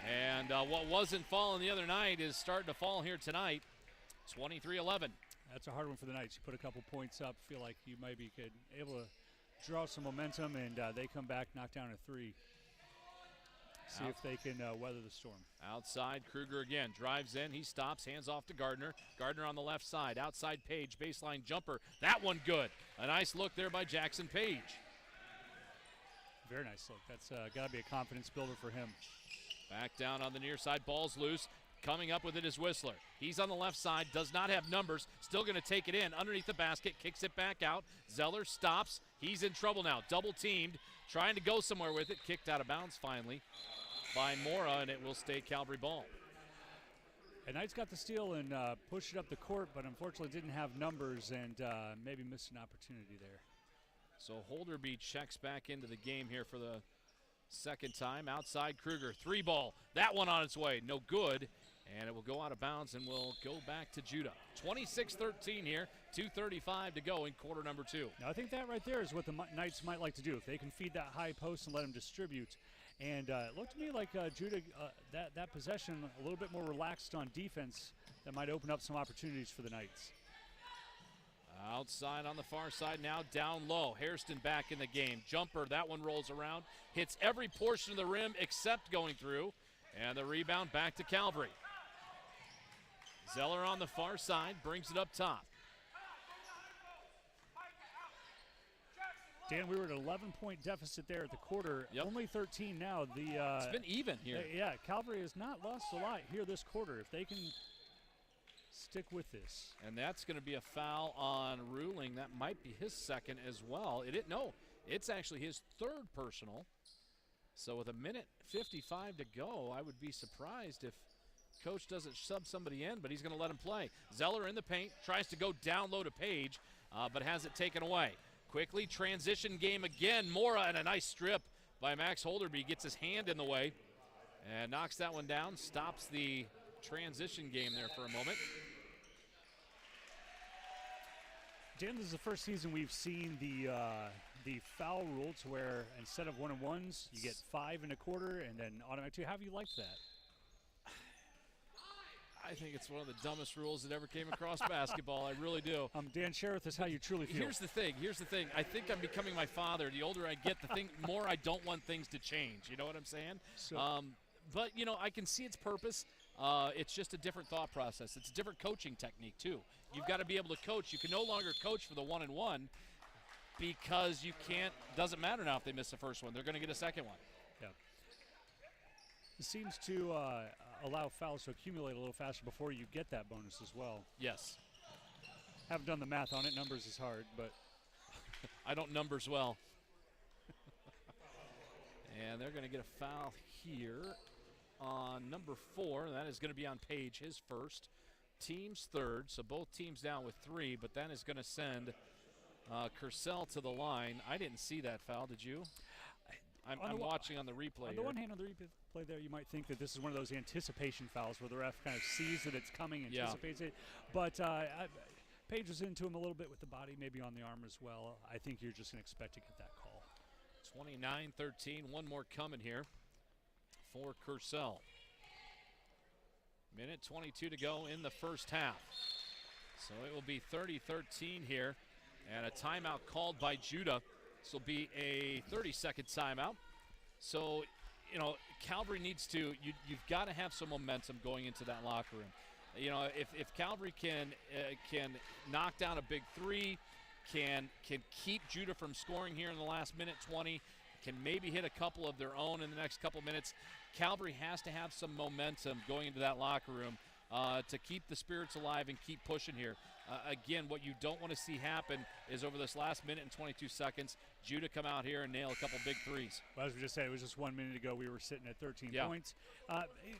And what wasn't falling the other night is starting to fall here tonight. 23-11. That's a hard one for the Knights. You put a couple points up, feel like you might be able to draw some momentum, and they come back, knock down a 3. See if they can weather the storm. Outside, Kruger again. Drives in, he stops, hands off to Gardner. Gardner on the left side. Outside Page, baseline jumper. That one good. A nice look there by Jackson Page. Very nice look. That's got to be a confidence builder for him. Back down on the near side, ball's loose. Coming up with it is Whistler. He's on the left side, does not have numbers. Still going to take it in underneath the basket, kicks it back out. Zeller stops. He's in trouble now. Double teamed, trying to go somewhere with it. Kicked out of bounds finally by Mora, and it will stay Calvary ball. And Knights got the steal and pushed it up the court, but unfortunately didn't have numbers and maybe missed an opportunity there. So Holderby checks back into the game here for the second time. Outside Kruger, 3-ball. That one on its way, no good. And it will go out of bounds and will go back to Judah. 26-13 here, 2:35 to go in quarter number 2. Now I think that right there is what the Knights might like to do. If they can feed that high post and let them distribute. And it looked to me like Judah, that possession, a little bit more relaxed on defense, that might open up some opportunities for the Knights. Outside on the far side now, down low. Hairston back in the game. Jumper, that one rolls around. Hits every portion of the rim except going through. And the rebound back to Calvary. Zeller on the far side, brings it up top. Dan, we were at an 11-point deficit there at the quarter. Yep. Only 13 now. It's been even here. Yeah, Calvary has not lost a lot here this quarter. If they can Stick with this. And that's going to be a foul on Ruling. That might be his second as well. No, it's actually his third personal. So with 1:55 to go, I would be surprised if Coach doesn't sub somebody in, but he's going to let him play. Zeller in the paint, tries to go down low to Page, but has it taken away. Quickly, transition game again. Mora, and a nice strip by Max Holderby, gets his hand in the way and knocks that one down, stops the transition game there for a moment. Dan, this is the first season we've seen the foul rule to where instead of 1-and-1s, you get 5 1/4 and then automatic 2. How have you liked that? I think it's one of the dumbest rules that ever came across basketball. I really do. Dan, share with us how you truly feel. Here's the thing. I think I'm becoming my father. The older I get, the more I don't want things to change. You know what I'm saying? So, but, I can see its purpose. It's just a different thought process. It's a different coaching technique, too. You've got to be able to coach. You can no longer coach for the 1-and-1 because you can't. Doesn't matter now if they miss the first one. They're going to get a second one. Yeah. It seems to allow fouls to accumulate a little faster before you get that bonus as well. Yes. Haven't done the math on it. Numbers is hard, but I don't numbers well. And they're going to get a foul here on number 4. That is going to be on Page, his first. Team's third, so both teams down with 3, but that is going to send Kersell to the line. I didn't see that foul, did you? I'm watching on the replay. On the one hand, on the replay there, you might think that this is one of those anticipation fouls where the ref kind of sees that it's coming, anticipates it. But Page was into him a little bit with the body, maybe on the arm as well. I think you're just going to expect to get that call. 29-13, one more coming here for Kersell. 1:22 to go in the first half. So it will be 30-13 here, and a timeout called by Judah. This will be a 30-second timeout. So, Calvary needs to, you've got to have some momentum going into that locker room. If Calvary can knock down a big 3, can keep Judah from scoring here in the last minute 20, can maybe hit a couple of their own in the next couple minutes, Calvary has to have some momentum going into that locker room to keep the spirits alive and keep pushing here. Again, what you don't want to see happen is over this last minute and 22 seconds, Judah come out here and nail a couple big 3s. Well, as we just said, it was just 1 minute ago. We were sitting at 13 points.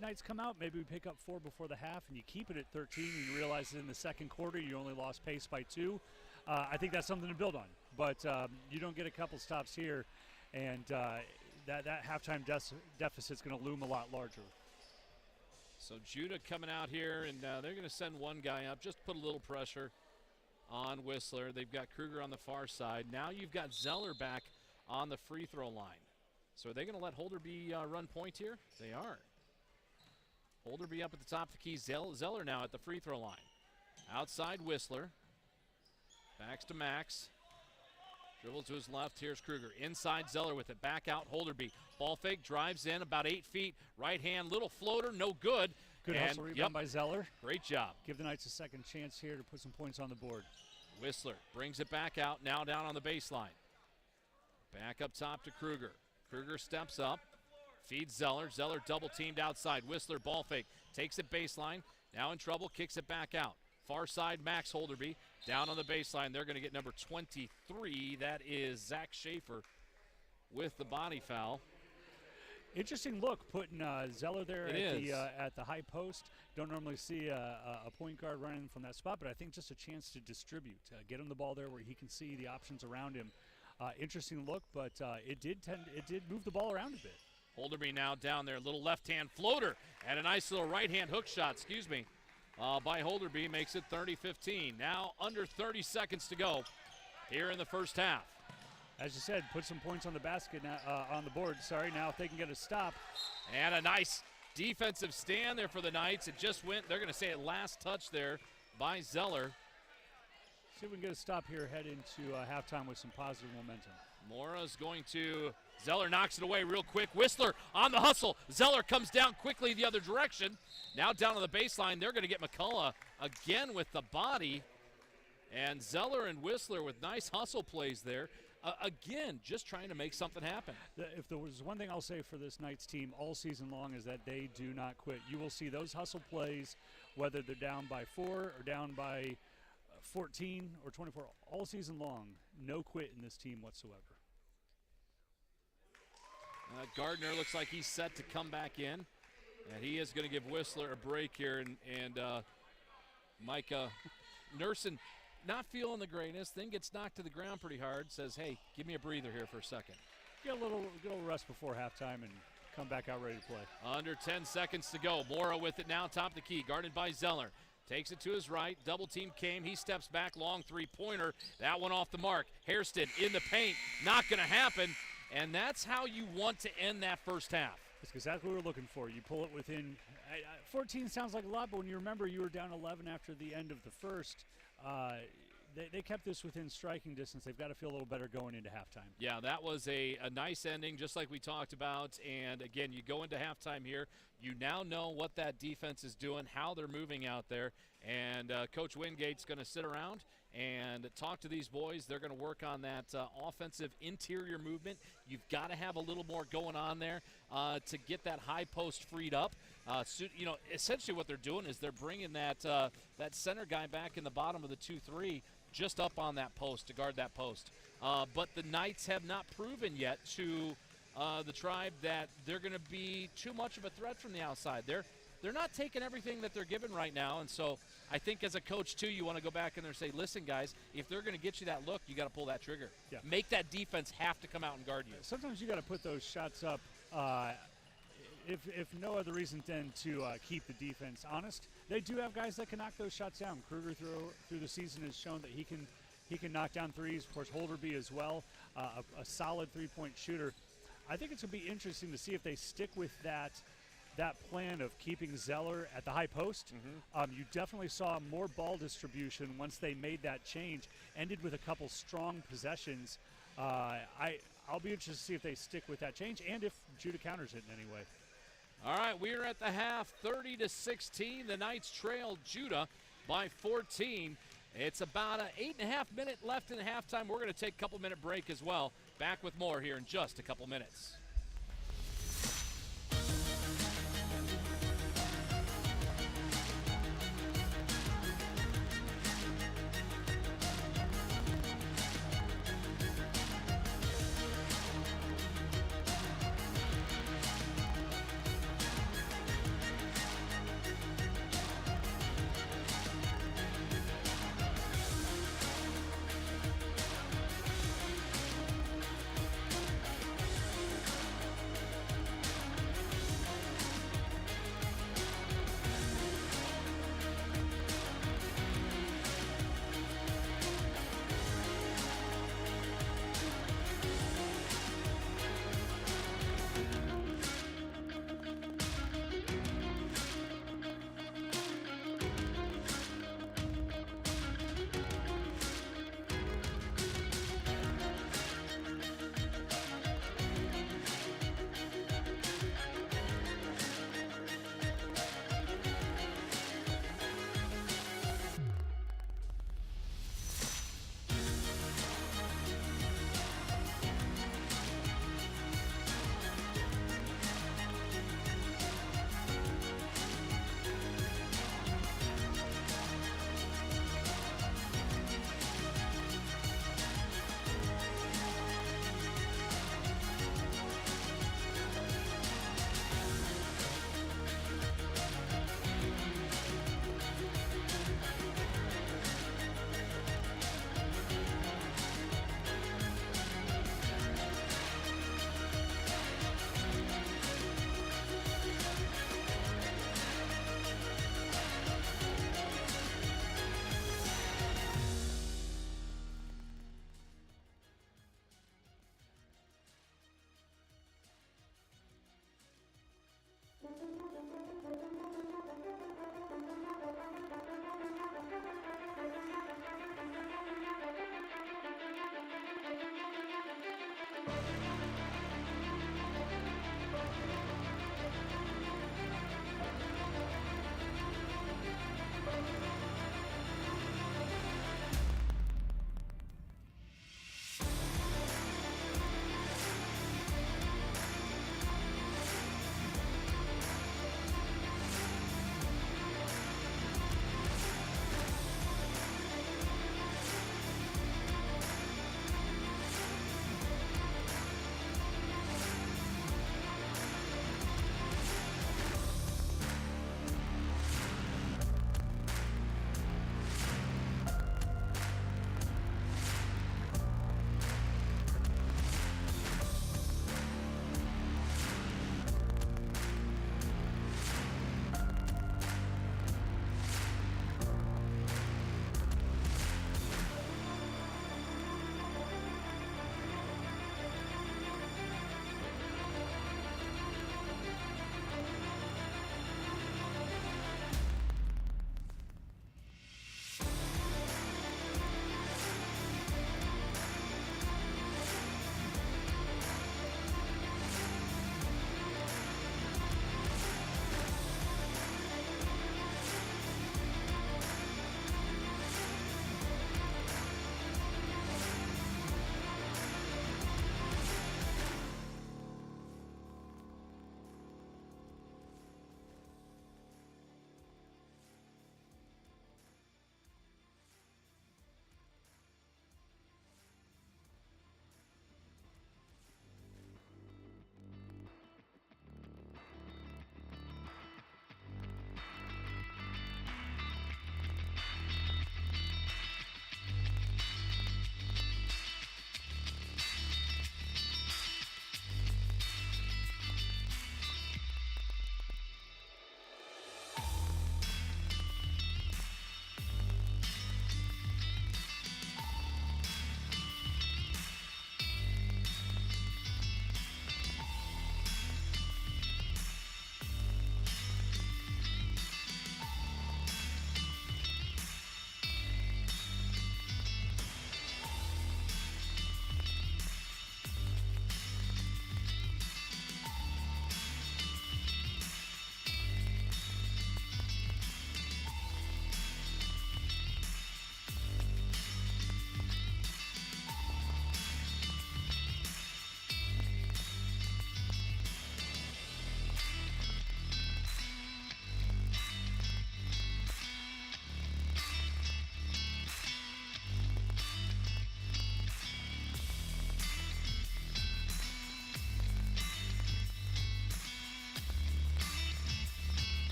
Knights come out. Maybe we pick up 4 before the half, and you keep it at 13. And you realize that in the second quarter, you only lost pace by 2. I think that's something to build on. But you don't get a couple stops here, and that halftime deficit's going to loom a lot larger. So Judah coming out here, and they're going to send one guy up, just put a little pressure on Whistler. They've got Kruger on the far side. Now you've got Zeller back on the free throw line. So are they going to let Holderby run point here? They are. Holderby up at the top of the key. Zeller now at the free throw line. Outside Whistler. Backs to Max. Dribble to his left. Here's Kruger. Inside Zeller with it. Back out Holderby. Ball fake. Drives in about 8 feet. Right hand. Little floater. No good. Good hustle rebound by Zeller. Great job. Give the Knights a second chance here to put some points on the board. Whistler brings it back out. Now down on the baseline. Back up top to Kruger. Kruger steps up. Feeds Zeller. Zeller double teamed outside. Whistler ball fake. Takes it baseline. Now in trouble. Kicks it back out. Far side, Max Holderby. Down on the baseline, they're going to get number 23. That is Zach Schaefer with the body foul. Interesting look, putting Zeller there at the high post. Don't normally see a point guard running from that spot, but I think just a chance to distribute. Get him the ball there where he can see the options around him. Interesting look, but it did move the ball around a bit. Holderby now down there, little left-hand floater and a nice little right-hand hook shot, by Holderby, makes it 30-15. Now under 30 seconds to go here in the first half. As you said, put some points on the basket on the board. Sorry, now if they can get a stop. And a nice defensive stand there for the Knights. It just went, they're going to say it last touch there by Zeller. See if we can get a stop here, head into halftime with some positive momentum. Mora's going to, Zeller knocks it away real quick. Whistler on the hustle. Zeller comes down quickly the other direction. Now down on the baseline, they're going to get McCullough again with the body. And Zeller and Whistler with nice hustle plays there. again, just trying to make something happen. If there was one thing I'll say for this Knights team all season long is that they do not quit. You will see those hustle plays, whether they're down by 4 or down by 14 or 24, all season long. No quit in this team whatsoever. Gardner looks like he's set to come back in, and he is going to give Whistler a break here. And Micah Nursen not feeling the greatness, then gets knocked to the ground pretty hard, says, hey, give me a breather here for a second. Get a little rest before halftime and come back out ready to play. Under 10 seconds to go. Mora with it now, top of the key, guarded by Zeller. Takes it to his right, double team came, he steps back, long three-pointer. That one off the mark. Hairston in the paint, not going to happen. And that's how you want to end that first half. That's exactly what we're looking for. You pull it within 14 sounds like a lot, but when you remember you were down 11 after the end of the first, they kept this within striking distance. They've got to feel a little better going into halftime. Yeah, that was a nice ending, just like we talked about. And, again, you go into halftime here. You now know what that defense is doing, how they're moving out there. And Coach Wingate's going to sit around and talk to these boys. They're going to work on that offensive interior movement. You've got to have a little more going on there to get that high post freed up. So, essentially what they're doing is they're bringing that center guy back in the bottom of the 2-3 just up on that post to guard that post. But the Knights have not proven yet to the Tribe that they're going to be too much of a threat from the outside. They're not taking everything that they're given right now, and so I think as a coach, too, you want to go back in there and say, listen, guys, if they're going to get you that look, you got to pull that trigger. Yeah. Make that defense have to come out and guard you. Sometimes you got to put those shots up, if no other reason than to keep the defense honest. They do have guys that can knock those shots down. Kruger through the season has shown that he can knock down threes. Of course, Holderby as well, a solid three-point shooter. I think it's going to be interesting to see if they stick with that plan of keeping Zeller at the high post. You definitely saw more ball distribution once they made that change. Ended with a couple strong possessions. I'll be interested to see if they stick with that change and if Judah counters it in any way. All right, we are at the half, 30-16. The Knights trail Judah by 14. It's about an 8.5 minute left in the halftime. We're going to take a couple-minute break as well. Back with more here in just a couple minutes.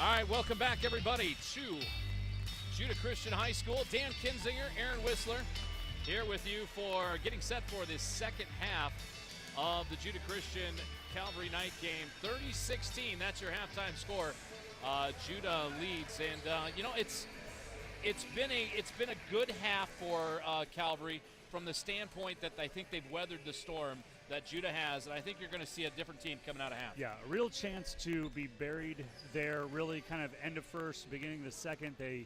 All right, welcome back, everybody, to Judah Christian High School. Dan Kinzinger, Aaron Whistler, here with you for getting set for this second half of the Judah Christian Calvary night game. 30-16, that's your halftime score. Judah leads, and it's been a good half for Calvary from the standpoint that I think they've weathered the storm that Judah has, and I think you're going to see a different team coming out of half. Yeah, a real chance to be buried there, really kind of end of first, beginning of the second. They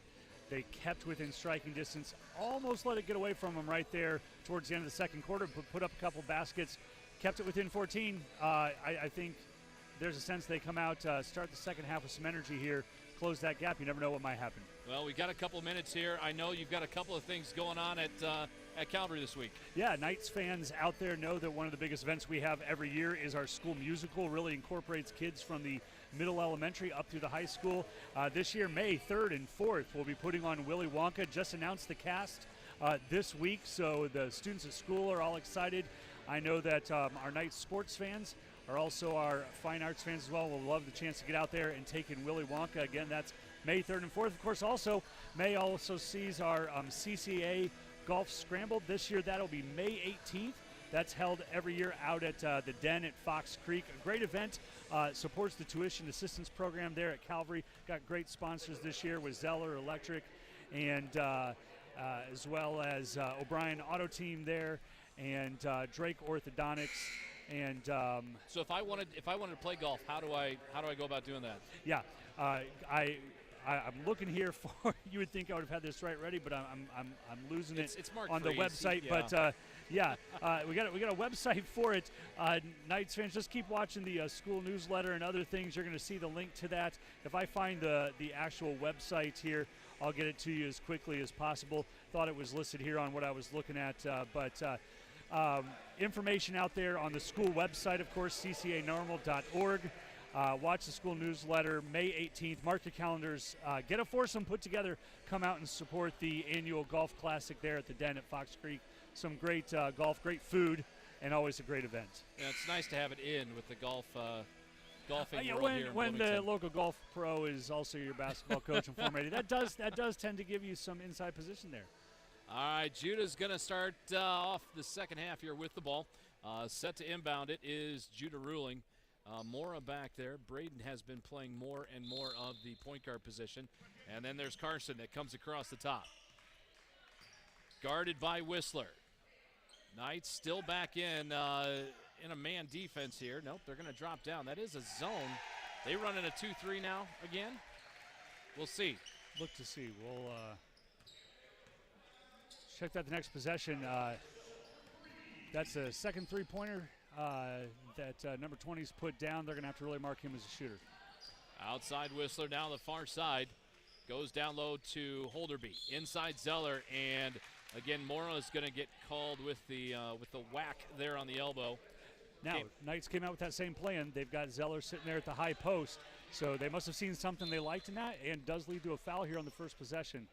kept within striking distance, almost let it get away from them right there towards the end of the second quarter, put up a couple baskets, kept it within 14. I think there's a sense they come out, start the second half with some energy here, close that gap. You never know what might happen. Well, we got a couple minutes here. I know you've got a couple of things going on at Calvary this week. Yeah, Knights fans out there know that one of the biggest events we have every year is our school musical. Really incorporates kids from the middle elementary up through the high school. This year, May 3rd and 4th, we'll be putting on Willy Wonka. Just announced the cast this week, so the students at school are all excited. I know that our Knights sports fans are also our fine arts fans as well. We'll love the chance to get out there and take in Willy Wonka. Again, that's May 3rd and 4th. Of course, also, May also sees our CCA Golf Scramble. This year, that'll be May 18th. That's held every year out at the Den at Fox Creek. A great event. Supports the tuition assistance program there at Calvary. Got great sponsors this year with Zeller Electric and as well as O'Brien Auto Team there and Drake Orthodontics. And so if I wanted to play golf, how do I go about doing that? Yeah, I'm looking here for. You would think I would have had this ready, but I'm losing it it's marked on the website. Yeah. But we got a website for it. Knights fans, just keep watching the school newsletter and other things. You're going to see the link to that. If I find the actual website here, I'll get it to you as quickly as possible. Thought it was listed here on what I was looking at, but. Information out there on the school website, of course, ccanormal.org. Watch the school newsletter May 18th. Mark your calendars. Get a foursome put together. Come out and support the annual golf classic there at the Den at Fox Creek. Some great golf, great food, and always a great event. Yeah, it's nice to have it in with the golfing world here in when the Bloomington. local golf pro is also your basketball coach and former AD, that does tend to give you some inside position there. All right, Judah's going to start off the second half here with the ball. Set to inbound it is Judah Ruling. Mora back there. Braden has been playing more and more of the point guard position. And then there's Carson that comes across the top. Guarded by Whistler. Knights still back in a man defense here. Nope, they're going to drop down. That is a zone. They run in a 2-3 now again. We'll see. Look to see. We'll check that the next possession. That's a second three-pointer that number 20's put down. They're going to have to really mark him as a shooter. Outside Whistler down the far side. Goes down low to Holderby. Inside Zeller, and again Mora is going to get called with the whack there on the elbow. Now, Knights came out with that same plan. They've got Zeller sitting there at the high post, so they must have seen something they liked in that, and does lead to a foul here on the first possession.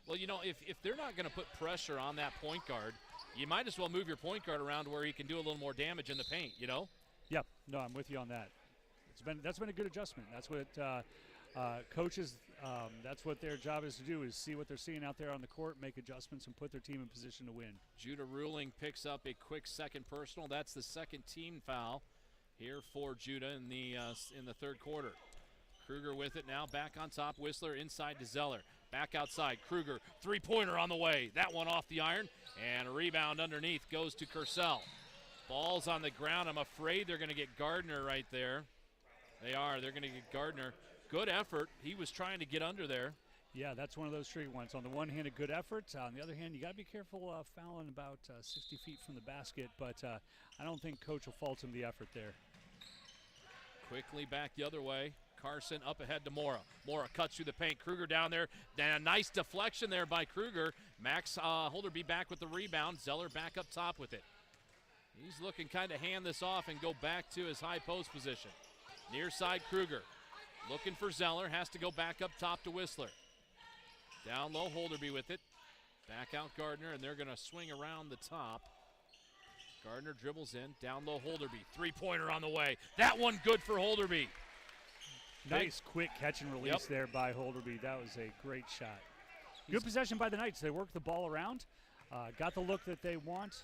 Well, you know, if they're not going to put pressure on that point guard, you might as well move your point guard around where he can do a little more damage in the paint, you know? Yep. No, I'm with you on that. That's been a good adjustment. That's what coaches, that's what their job is to do, is see what they're seeing out there on the court, make adjustments, and put their team in position to win. Judah Ruling picks up a quick second personal. That's the second team foul here for Judah in the third quarter. Kruger with it now, back on top. Whistler inside to Zeller. Back outside, Kruger, three-pointer on the way. That one off the iron, and a rebound underneath goes to Kersell. Ball's on the ground. I'm afraid they're going to get Gardner right there. They are. They're going to get Gardner. Good effort. He was trying to get under there. Yeah, that's one of those tricky ones. On the one hand, a good effort. On the other hand, you got to be careful fouling about 60 feet from the basket, but I don't think Coach will fault him the effort there. Quickly back the other way. Carson up ahead to Mora. Mora cuts through the paint. Kruger down there. A nice deflection there by Kruger. Max Holderby back with the rebound. Zeller back up top with it. He's looking kind of hand this off and go back to his high post position. Near side Kruger. Looking for Zeller. Has to go back up top to Whistler. Down low Holderby with it. Back out Gardner, and they're going to swing around the top. Gardner dribbles in. Down low Holderby. Three-pointer on the way. That one good for Holderby. Nice quick catch and release there by Holderby. That was a great shot. Good possession by the Knights. They work the ball around, got the look that they want.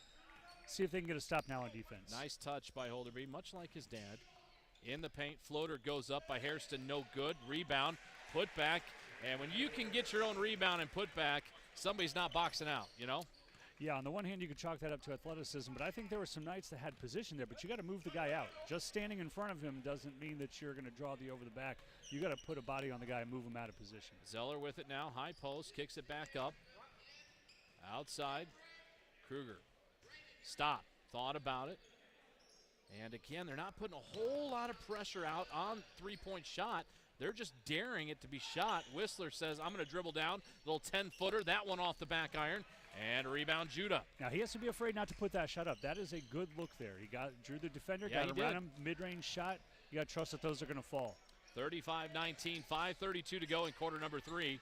See if they can get a stop now on defense. Nice touch by Holderby, much like his dad. In the paint, floater goes up by Hairston, no good. Rebound, put back, and when you can get your own rebound and put back, somebody's not boxing out, you know? Yeah, on the one hand, you could chalk that up to athleticism, but I think there were some Knights that had position there, but you got to move the guy out. Just standing in front of him doesn't mean that you're going to draw the over the back. You got to put a body on the guy and move him out of position. Zeller with it now, high post, kicks it back up. Outside, Kruger. Stop, thought about it. And again, they're not putting a whole lot of pressure out on three-point shot. They're just daring it to be shot. Whistler says, I'm going to dribble down. Little 10-footer, that one off the back iron. And a rebound, Judah. Now, he has to be afraid not to put that shot up. That is a good look there. He drew the defender, got around him, mid-range shot. You got to trust that those are going to fall. 35-19, 5:32 to go in quarter number 3.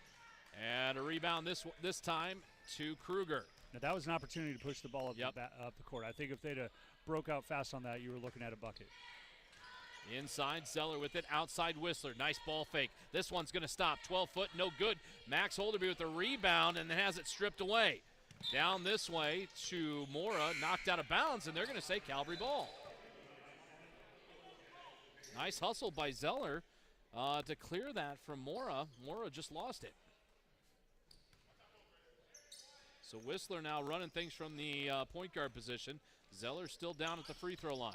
And a rebound this time to Kruger. Now, that was an opportunity to push the ball up the court. I think if they'd have broke out fast on that, you were looking at a bucket. Inside, Zeller with it. Outside, Whistler. Nice ball fake. This one's going to stop. 12-foot, no good. Max Holderby with the rebound and has it stripped away. Down this way to Mora, knocked out of bounds, and they're going to say Calvary ball. Nice hustle by Zeller to clear that from Mora. Mora just lost it. So Whistler now running things from the point guard position. Zeller still down at the free throw line.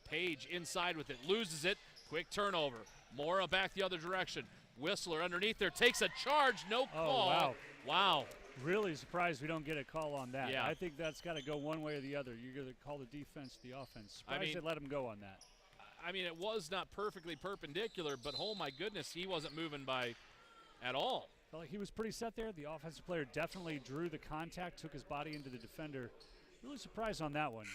Page inside with it, loses it. Quick turnover. Mora back the other direction. Whistler underneath there takes a charge, no call. Oh, wow. Really surprised we don't get a call on that. Yeah. I think that's got to go one way or the other. You're going to call the defense, the offense. Surprised they let him go on that. I mean, it was not perfectly perpendicular, but oh my goodness, he wasn't moving by at all. Felt like he was pretty set there. The offensive player definitely drew the contact, took his body into the defender. Really surprised on that one.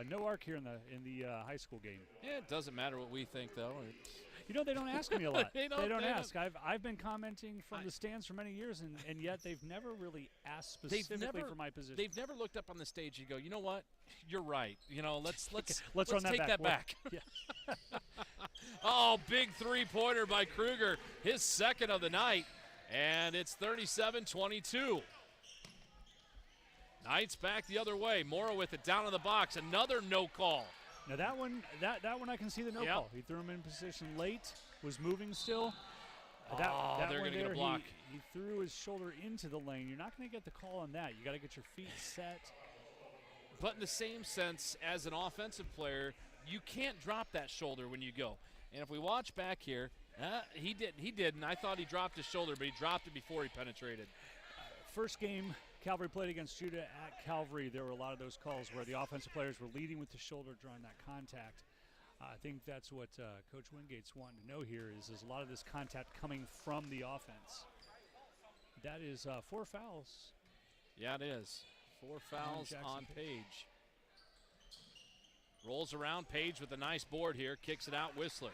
No arc here in the high school game. Yeah, it doesn't matter what we think, though. You know, they don't ask me a lot. They don't don't. ask. I've been commenting from the stands for many years, and yet they've never really asked specifically for my position. They've never looked up on the stage and go, you know what? You're right. You know, let's run take that back. Yeah. Oh, big three-pointer by Kruger, his second of the night, and it's 37-22. Knights back the other way. Mora with it down in the box. Another no call. Now that one I can see the no call. He threw him in position late, was moving still. That they're going to get a block. He threw his shoulder into the lane. You're not going to get the call on that. You got to get your feet set. But in the same sense, as an offensive player, you can't drop that shoulder when you go. And if we watch back here, he didn't. I thought he dropped his shoulder, but he dropped it before he penetrated. First game Calvary played against Judah at Calvary, there were a lot of those calls where the offensive players were leading with the shoulder, drawing that contact. I think that's what Coach Wingate's wanting to know here is a lot of this contact coming from the offense. That is 4 fouls. Yeah, it is. 4 fouls on Page. Rolls around, Page with a nice board here, kicks it out, Whistler.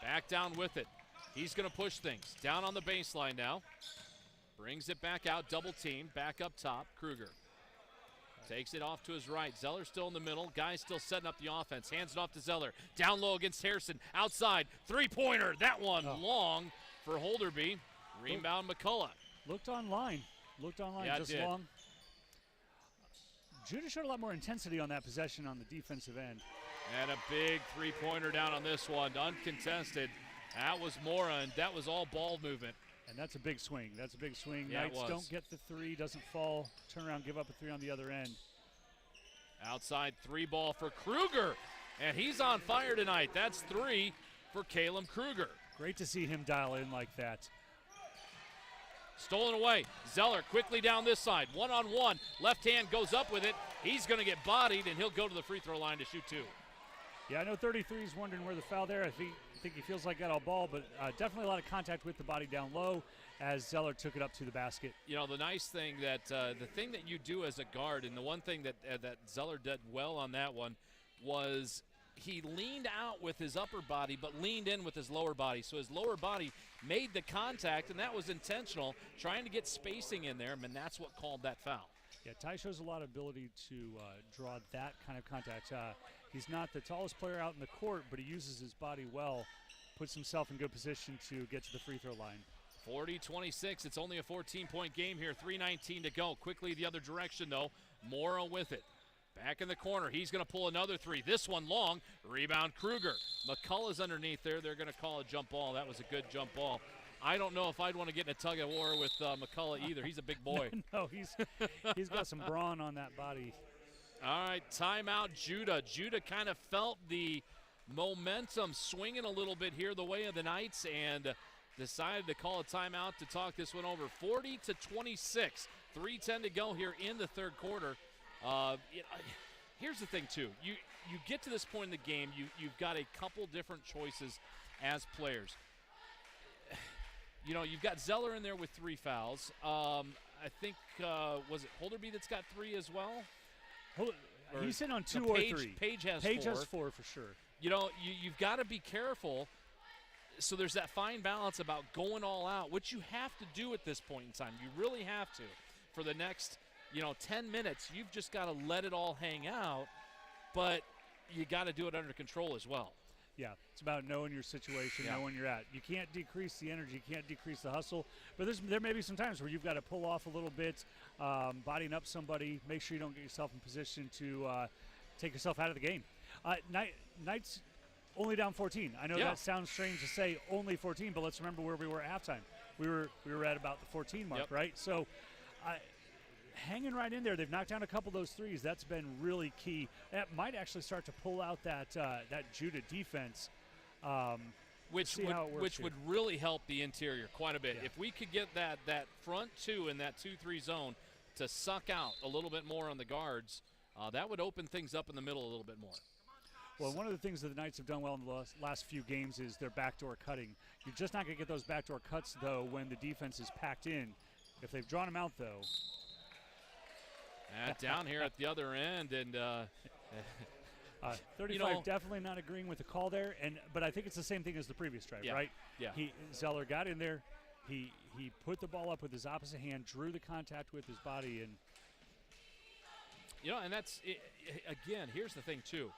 Back down with it. He's going to push things. Down on the baseline now. Brings it back out, double team, back up top, Kruger. Takes it off to his right. Zeller still in the middle. Guy's still setting up the offense. Hands it off to Zeller. Down low against Harrison. Outside, three-pointer. That one long for Holderby. Rebound McCullough. Looked online, yeah, just long. Judah showed a lot more intensity on that possession on the defensive end. And a big three-pointer down on this one, uncontested. That was Mora, and that was all ball movement. And that's a big swing. That's a big swing. Yeah, Knights don't get the three, doesn't fall, turn around, give up a three on the other end. Outside three ball for Kruger, and he's on fire tonight. That's 3 for Caleb Kruger. Great to see him dial in like that. Stolen away. Zeller quickly down this side. One-on-one. Left hand goes up with it. He's going to get bodied, and he'll go to the free throw line to shoot 2. Yeah, I know 33 is wondering where the foul there. I think he feels like got all ball, but definitely a lot of contact with the body down low as Zeller took it up to the basket. You know, the nice thing that the thing that you do as a guard, and the one thing that Zeller did well on that one was he leaned out with his upper body but leaned in with his lower body. So his lower body made the contact, and that was intentional, trying to get spacing in there, and that's what called that foul. Yeah, Ty shows a lot of ability to draw that kind of contact. He's not the tallest player out in the court, but he uses his body well puts himself in good position to get to the free throw line. 40-26. It's only a 14-point game here. 3:19 to go. Quickly the other direction, though. Mora with it. Back in the corner. He's going to pull another three. This one long. Rebound Kruger. McCullough's underneath there. They're going to call a jump ball. That was a good jump ball. I don't know if I'd want to get in a tug of war with McCullough either. He's a big boy. No, he's got some brawn on that body. All right, timeout Judah. Judah kind of felt the momentum swinging a little bit here the way of the Knights and decided to call a timeout to talk this one over. 40-26, 3:10 to go here in the third quarter. Here's the thing, too. You get to this point in the game, you've got a couple different choices as players. You know, you've got Zeller in there with 3 fouls. I think, was it Holderby that's got 3 as well? He's in on 2 no, or Page, 3. Page has 4. Page has 4 for sure. You know, you've got to be careful. So there's that fine balance about going all out, which you have to do at this point in time. You really have to. For the next, 10 minutes, you've just got to let it all hang out, but you got to do it under control as well. Yeah, it's about knowing your situation, knowing where you're at. You can't decrease the energy, you can't decrease the hustle, but there may be some times where you've got to pull off a little bit, bodying up somebody, make sure you don't get yourself in position to take yourself out of the game. Knights only down 14. I know that sounds strange to say only 14, but let's remember where we were at halftime. We were at about the 14 mark, right? So hanging right in there. They've knocked down a couple of those threes. That's been really key. That might actually start to pull out that Judah defense. Which would really help the interior quite a bit. If we could get that front 2 in that 2-3 zone to suck out a little bit more on the guards, that would open things up in the middle a little bit more. Well, one of the things that the Knights have done well in the last few games is their backdoor cutting. You're just not going to get those backdoor cuts, though, when the defense is packed in. If they've drawn them out, though. Down here at the other end, and 35 definitely not agreeing with the call there, but I think it's the same thing as the previous drive, right? Yeah. Zeller got in there, he put the ball up with his opposite hand, drew the contact with his body, and and that's again. Here's the thing too,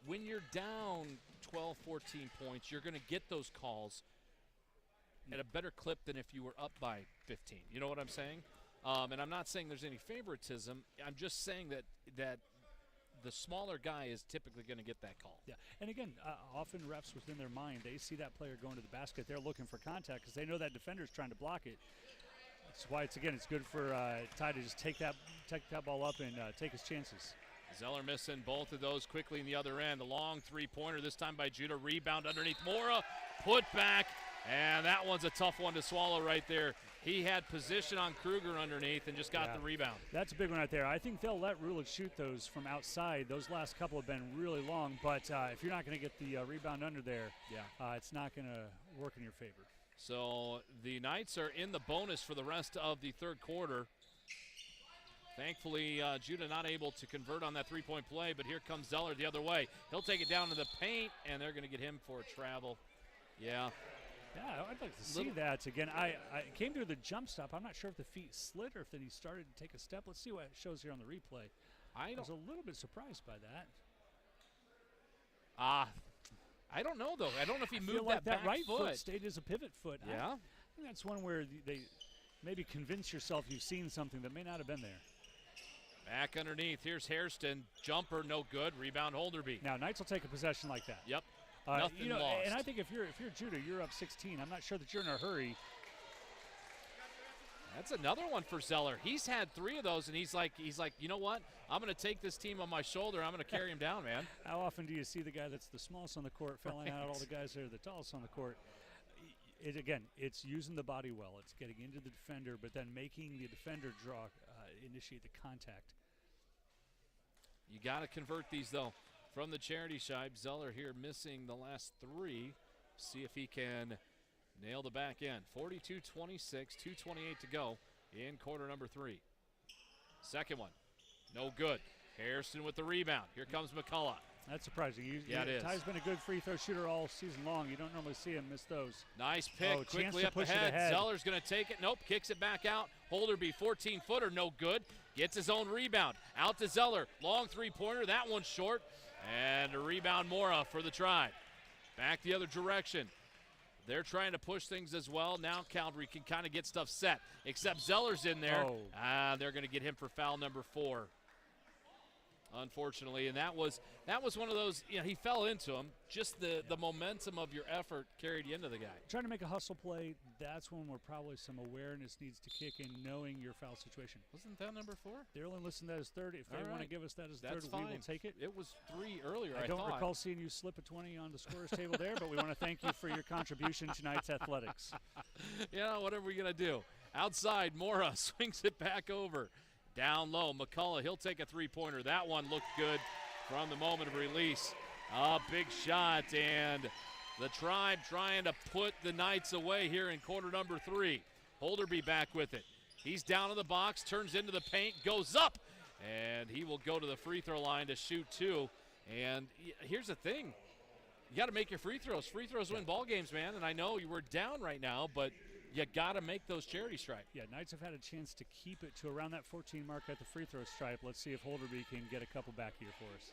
when you're down 12, 14 points, you're going to get those calls at a better clip than if you were up by 15. You know what I'm saying? And I'm not saying there's any favoritism. I'm just saying that the smaller guy is typically going to get that call. Yeah, and again, often refs within their mind, they see that player going to the basket. They're looking for contact because they know that defender's trying to block it. That's why it's good for Ty to just take that ball up and take his chances. Zeller missing both of those quickly in the other end. The long 3-pointer this time by Judah. Rebound underneath Mora. Put back. And that one's a tough one to swallow right there. He had position on Kruger underneath and just got the rebound. That's a big one right there. I think they'll let Rulich shoot those from outside. Those last couple have been really long, but if you're not going to get the rebound under there, it's not going to work in your favor. So the Knights are in the bonus for the rest of the third quarter. Thankfully, Judah not able to convert on that 3-point play, but here comes Zeller the other way. He'll take it down to the paint, and they're going to get him for a travel. Yeah, I'd like to see that again. I came through the jump stop. I'm not sure if the feet slid or if then he started to take a step. Let's see what it shows here on the replay. I was a little bit surprised by that. I don't know, though. I don't know if he moved that back right foot. Stayed as a pivot foot. Yeah. I think that's one where they maybe convince yourself you've seen something that may not have been there. Back underneath. Here's Hairston. Jumper, no good. Rebound, Holderby. Now, Knights will take a possession like that. Yep. Nothing lost. And I think if you're Judah, you're up 16. I'm not sure that you're in a hurry. That's another one for Zeller. He's had 3 of those, and he's like, you know what? I'm going to take this team on my shoulder. I'm going to carry him down, man. How often do you see the guy that's the smallest on the court fouling out all the guys that are the tallest on the court? It's using the body well. It's getting into the defender, but then making the defender initiate the contact. You got to convert these, though. From the charity stripe, Zeller here missing the last 3. See if he can nail the back end. 42-26, 2:28 to go in quarter number 3. Second one, no good. Hairston with the rebound. Here comes McCullough. That's surprising. It is. Ty's been a good free throw shooter all season long. You don't normally see him miss those. Nice pick. Quickly up ahead. Zeller's going to take it. Nope. Kicks it back out. Holderby, 14-footer, no good. Gets his own rebound. Out to Zeller. Long 3-pointer. That one's short. And a rebound, Mora for the Tribe. Back the other direction. They're trying to push things as well. Now Calvary can kind of get stuff set, except Zeller's in there. Oh. They're going to get him for foul number 4. Unfortunately, and that was one of those, he fell into him. Just the momentum of your effort carried you into the guy. Trying to make a hustle play, that's when where probably some awareness needs to kick in, knowing your foul situation. Wasn't that number 4? They're only listing that as third. If they want to give us that as That's third, fine. we will take it. It was 3 earlier, I don't recall seeing you slip a 20 on the scorer's table there, but we want to thank you for your contribution to tonight's athletics. Yeah, what are we going to do? Outside, Mora swings it back over. Down low, McCullough, he'll take a 3-pointer. That one looked good from the moment of release. A big shot, and the Tribe trying to put the Knights away here in quarter number 3. Holderby back with it. He's down in the box, turns into the paint, goes up, and he will go to the free throw line to shoot 2. And here's the thing. You got to make your free throws. Free throws win ball games, man, and I know you were down right now, but you got to make those charity stripes. Yeah, Knights have had a chance to keep it to around that 14 mark at the free throw stripe. Let's see if Holderby can get a couple back here for us.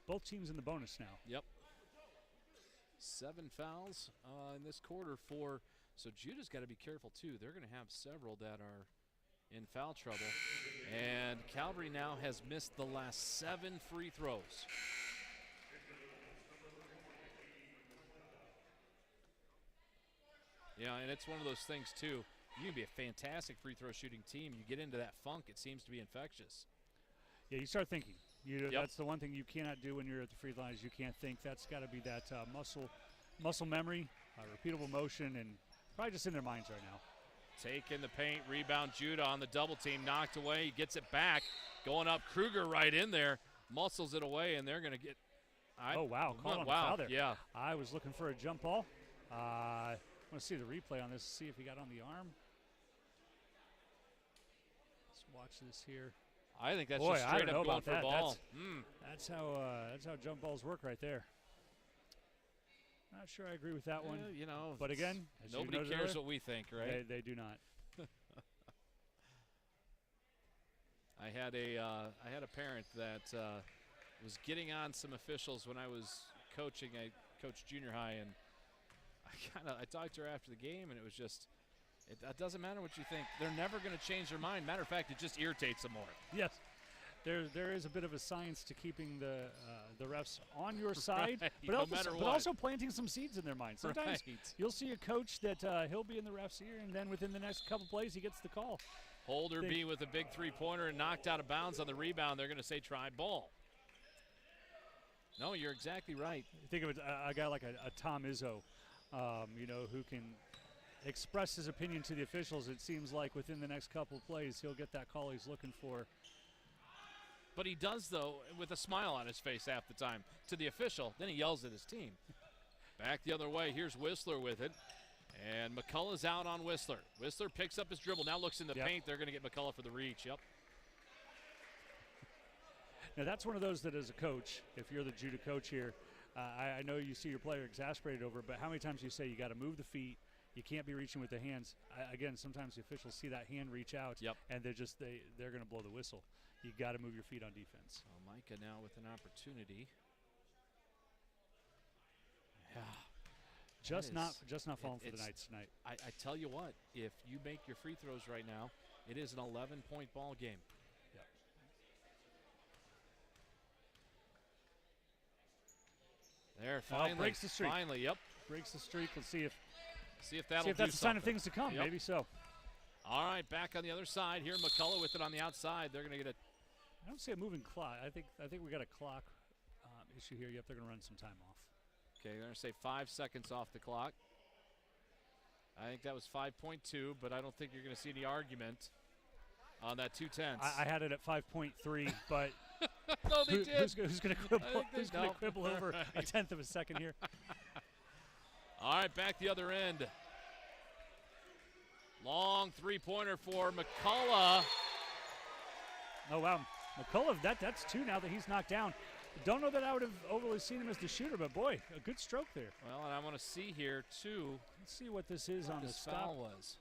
Both teams in the bonus now. Yep. 7 fouls in this quarter for, so Judah's got to be careful too. They're going to have several that are in foul trouble. And Calvary now has missed the last 7 free throws. Yeah, and it's one of those things, too. You can be a fantastic free throw shooting team. You get into that funk, it seems to be infectious. Yeah, you start thinking. That's the one thing you cannot do when you're at the free throw line is you can't think. That's got to be that muscle memory, repeatable motion, and probably just in their minds right now. Taking the paint, rebound Judah on the double team, knocked away. He gets it back, going up. Kruger right in there, muscles it away, and they're going to get. Oh, wow. Call on foul there. Yeah. I was looking for a jump ball. I want to see the replay on this, see if he got on the arm. Let's watch this here. I think that's just straight up going for a ball. That's how jump balls work right there. Not sure I agree with that one. But again, as nobody you know cares what we think, right? They do not. I had a parent that was getting on some officials when I was coaching. I coached junior high, and I talked to her after the game, and it was just, it doesn't matter what you think. They're never going to change their mind. Matter of fact, it just irritates them more. Yes. There is a bit of a science to keeping the refs on your side, right, but also planting some seeds in their mind. Sometimes you'll see a coach that he'll be in the ref's ear, and then within the next couple plays, he gets the call. Holderby with a big 3-pointer and knocked out of bounds on the rebound. They're going to say try ball. No, you're exactly right. Think of it, a guy like a Tom Izzo, who can express his opinion to the officials. It seems like within the next couple of plays, he'll get that call he's looking for. But he does, though, with a smile on his face half the time to the official. Then he yells at his team. Back the other way. Here's Whistler with it. And McCullough's out on Whistler. Whistler picks up his dribble. Now looks in the paint. They're going to get McCullough for the reach. Yep. Now, that's one of those that as a coach, if you're the Judah coach here, I know you see your player exasperated over it, but how many times you say you got to move the feet, you can't be reaching with the hands. Again, sometimes the officials see that hand reach out, and they're going to blow the whistle. You got to move your feet on defense. Well, Micah now with an opportunity. Yeah. Just not falling for the Knights tonight. I tell you what, if you make your free throws right now, it is an 11-point ball game. Yep. There, finally. Breaks the streak. Finally, yep. Breaks the streak. Let's see if that's a sign of things to come. Maybe so. All right, back on the other side here. McCullough with it on the outside. They're going to get it. I don't see a moving clock. I think we got a clock issue here. Yep, they're going to run some time off. Okay, they're going to say 5 seconds off the clock. I think that was 5.2, but I don't think you're going to see any argument on that 2/10. I had it at 5.3, but no, they did. Who's going to quibble over a tenth of a second here? All right, back the other end. Long 3-pointer for McCullough. Oh, wow. McCullough, that's 2 now that he's knocked down. Don't know that I would have overly seen him as the shooter, but boy, a good stroke there. Well, and I want to see here, too. Let's see what this is on the stop. Foul was.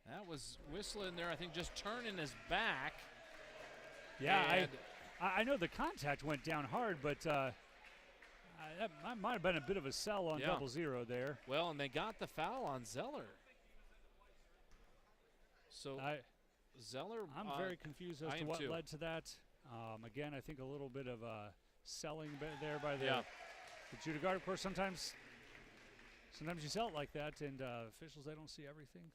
That was whistling there, I think, just turning his back. Yeah, I know the contact went down hard, but That might have been a bit of a sell on Yeah. 0-0 there. Well, and they got the foul on Zeller. So Zeller. I'm very confused as I to am what too. led to that. Again, I think a little bit of selling there by the Judah guard. Of course, sometimes you sell it like that, and officials, they don't see everything.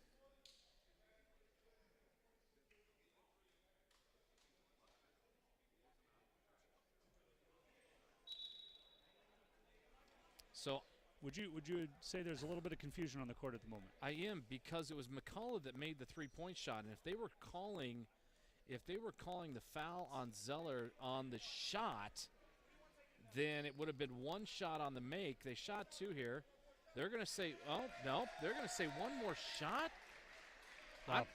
So Would you say there's a little bit of confusion on the court at the moment? I am, because it was McCullough that made the three-point shot, and if they were calling the foul on Zeller on the shot, then it would have been one shot on the make. They shot two here. They're going to say, oh no, they're going to say one more shot. Wow.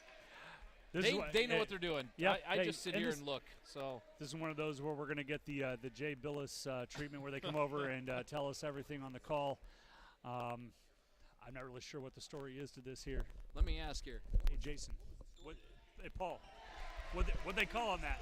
They know what they're doing. Yeah, I just sit here this- and look. So This is one of those where we're going to get the Jay Billis treatment, where they come over and tell us everything on the call. I'm not really sure what the story is to this here. let me ask here. Hey, Jason. Hey, Paul. What'd they call on that?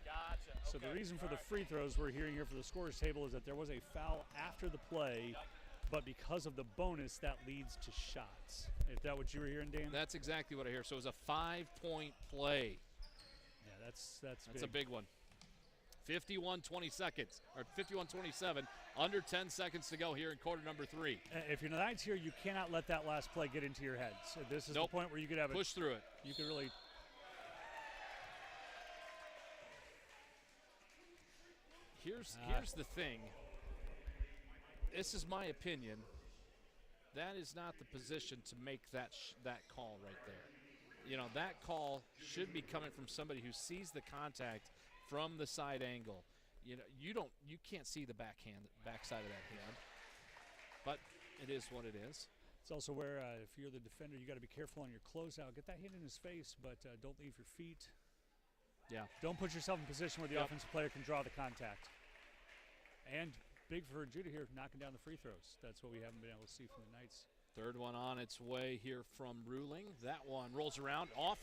Gotcha. So the reason for the free throws we're hearing here for the scorers table is that there was a foul after the play, but because of the bonus, that leads to shots. Is that what you were hearing, Dan? That's exactly what I hear. So it was a 5-point play. Yeah, that's That's a big one. 51-20 seconds, or 51-27, under 10 seconds to go here in quarter number 3. If you're the Knights here, you cannot let that last play get into your head. So this is Nope. the point where you could have Push through it. You could really. Here's the thing. This is my opinion. That is not the position to make that call right there. You know, that call should be coming from somebody who sees the contact from the side angle. You know, you can't see the backside of that hand. But it is what it is. It's also where if you're the defender, you got to be careful on your closeout. Get that hand in his face, but don't leave your feet. Yeah. Don't put yourself in a position where the Yep. offensive player can draw the contact. And big for Judah here, knocking down the free throws. That's what we haven't been able to see from the Knights. Third one on its way here from Ruling. That one rolls around, off,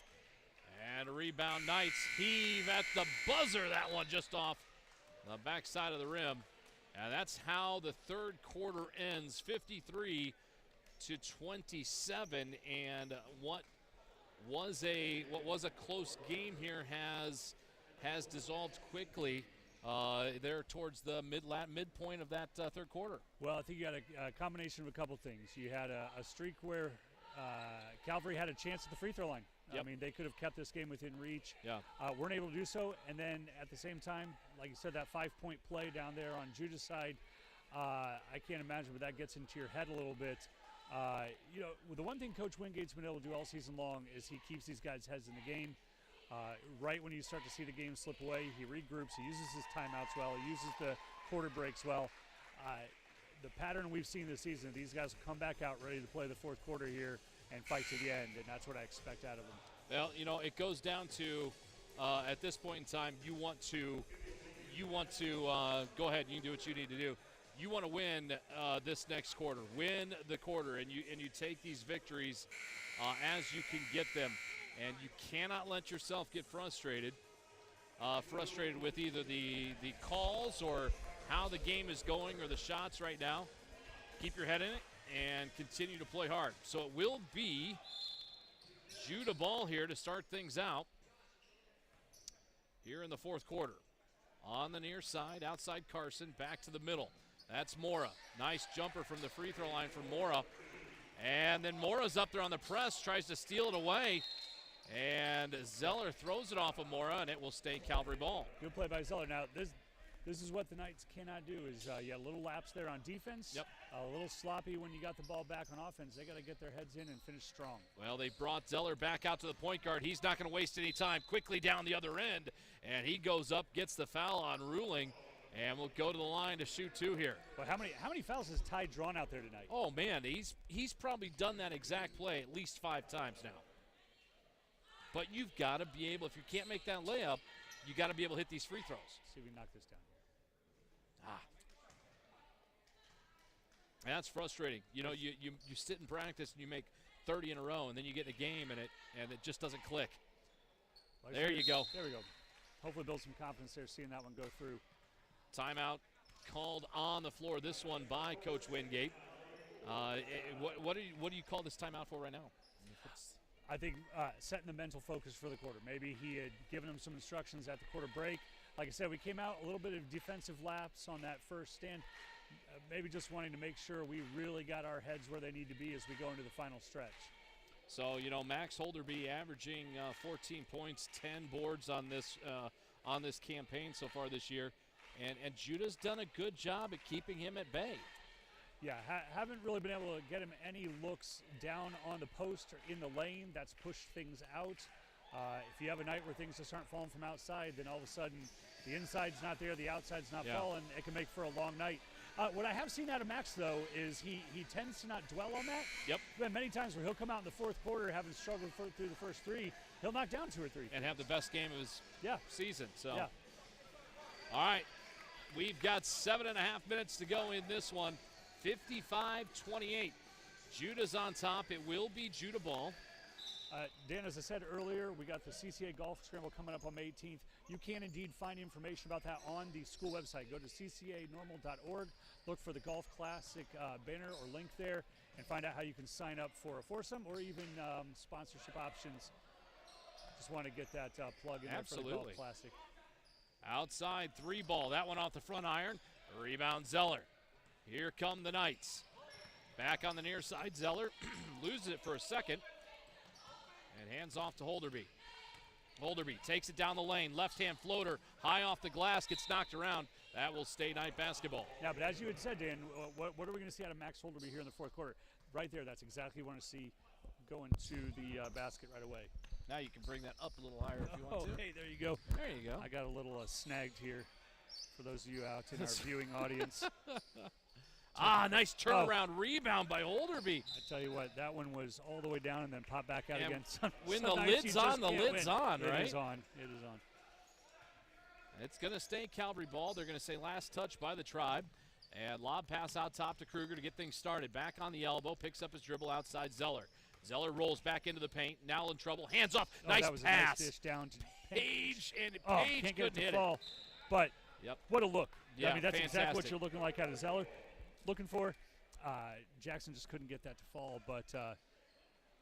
and a rebound. Knights heave at the buzzer. That one just off the backside of the rim. And that's how the third quarter ends, 53-27. And what was a close game here has dissolved quickly there towards the midpoint of that third quarter. Well, I think you got a combination of a couple things. You had a streak where Calvary had a chance at the free throw line. Yep. I mean, they could have kept this game within reach. Yeah. Weren't able to do so. And then at the same time, like you said, that 5-point play down there on Judah's side, I can't imagine, but that gets into your head a little bit. You know, the one thing Coach Wingate's been able to do all season long is he keeps these guys' heads in the game. Right when you start to see the game slip away, he regroups, he uses his timeouts well, he uses the quarter breaks well. The pattern we've seen this season, these guys will come back out ready to play the fourth quarter here and fight to the end, and that's what I expect out of them. Well, you know, it goes down to at this point in time, you want to go ahead. You can do what you need to do. You want to win this next quarter, win the quarter, and you take these victories as you can get them, and you cannot let yourself get frustrated with either the calls or how the game is going or the shots right now. Keep your head in it and continue to play hard. So it will be Judah ball here to start things out here in the fourth quarter. On the near side, outside Carson, back to the middle. That's Mora. Nice jumper from the free throw line from Mora. And then Mora's up there on the press, tries to steal it away. And Zeller throws it off of Mora, and it will stay Calvary ball. Good play by Zeller. Now, this is what the Knights cannot do is you got a little lapse there on defense. Yep. A little sloppy when you got the ball back on offense. They got to get their heads in and finish strong. Well, they brought Zeller back out to the point guard. He's not going to waste any time. Quickly down the other end, and he goes up, gets the foul on Ruling, and will go to the line to shoot two here. But how many fouls has Ty drawn out there tonight? Oh, man, he's probably done that exact play at least 5 times now. But you've got to be able, if you can't make that layup, you got to be able to hit these free throws. See if we can knock this down. That's frustrating. You know, you sit in practice and you make 30 in a row, and then you get in a game and it just doesn't click. Like There you go. There we go. Hopefully build some confidence there, seeing that one go through. Timeout called on the floor. This one by Coach Wingate. What do you call this timeout for right now? I think setting the mental focus for the quarter. Maybe he had given them some instructions at the quarter break. Like I said, we came out a little bit of defensive lapse on that first stand. Maybe just wanting to make sure we really got our heads where they need to be as we go into the final stretch. So, Max Holderby averaging 14 points, 10 boards on this campaign so far this year. And Judah's done a good job at keeping him at bay. Yeah, haven't really been able to get him any looks down on the post or in the lane. That's pushed things out. If you have a night where things just aren't falling from outside, then all of a sudden the inside's not there, the outside's not falling. It can make for a long night. What I have seen out of Max, though, is he tends to not dwell on that. Yep. There's been many times where he'll come out in the fourth quarter, having struggled through the first three, he'll knock down 2 or 3. And have the best game of his season. So, yeah. All right, we've got 7.5 minutes to go in this one. 55-28. Judah's on top. It will be Judah ball. Dan, as I said earlier, we got the CCA Golf Scramble coming up on May 18th. You can indeed find information about that on the school website. Go to ccanormal.org, look for the Golf Classic banner or link there, and find out how you can sign up for a foursome or even sponsorship options. Just want to get that plug in there for the Golf Classic. Outside 3 ball. That one off the front iron. Rebound Zeller. Here come the Knights. Back on the near side. Zeller loses it for a second. And hands off to Holderby. Holderby takes it down the lane. Left-hand floater. High off the glass. Gets knocked around. That will stay Knight basketball. Yeah, but as you had said, Dan, what are we going to see out of Max Holderby here in the fourth quarter? Right there, that's exactly what I want to see going to the basket right away. Now you can bring that up a little higher if you want to. Hey, there you go. There you go. I got a little snagged here for those of you out in our viewing audience. Nice turnaround rebound by Holderby. I tell you what, that one was all the way down and then popped back out again. When the lid's on, the lid's on, right? It is on. It is on. It's going to stay Calvary ball. They're going to say last touch by the Tribe. And lob pass out top to Kruger to get things started. Back on the elbow, picks up his dribble outside Zeller. Zeller rolls back into the paint. Now in trouble. Hands off. Nice that was pass. A nice dish down to Page, and Page Page can't get couldn't it hit to fall. it. But what a look. Yeah, I mean, that's exactly fantastic. what you're looking like out of Zeller. Looking for. Jackson just couldn't get that to fall, but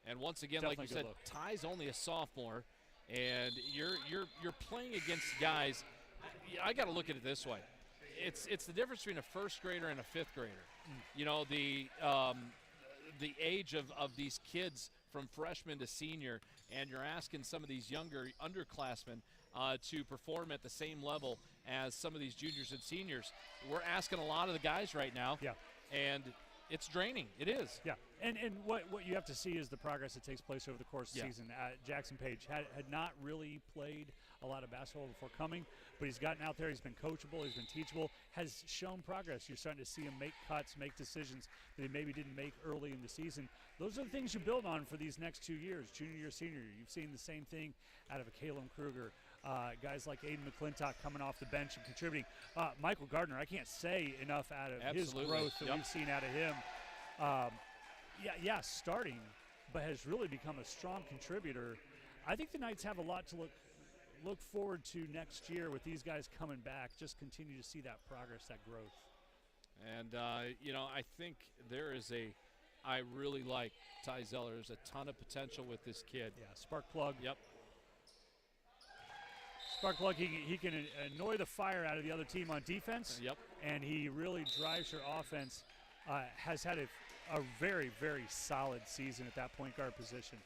and once again, like you said, look. Ty's only a sophomore, and you're playing against guys. I got to look at it this way. It's the difference between a first grader and a fifth grader. You know, the age of these kids from freshman to senior, and you're asking some of these younger underclassmen to perform at the same level as some of these juniors and seniors. We're asking a lot of the guys right now. Yeah. And it's draining. It is. Yeah. And what you have to see is the progress that takes place over the course of the season. Jackson Page had not really played a lot of basketball before coming, but he's gotten out there. He's been coachable. He's been teachable. Has shown progress. You're starting to see him make cuts, make decisions that he maybe didn't make early in the season. Those are the things you build on for these next 2 years, junior year, senior year. You've seen the same thing out of a Caleb Kruger. Guys like Aiden McClintock coming off the bench and contributing. Michael Gardner, I can't say enough out of his growth that we've seen out of him. Starting, but has really become a strong contributor. I think the Knights have a lot to look forward to next year with these guys coming back. Just continue to see that progress, that growth. And, I think there is I really like Ty Zeller. There's a ton of potential with this kid. Yeah, spark plug. Yep. Spark plug, he can annoy the fire out of the other team on defense. Yep. And he really drives your offense. Has had a very, very solid season at that point guard position.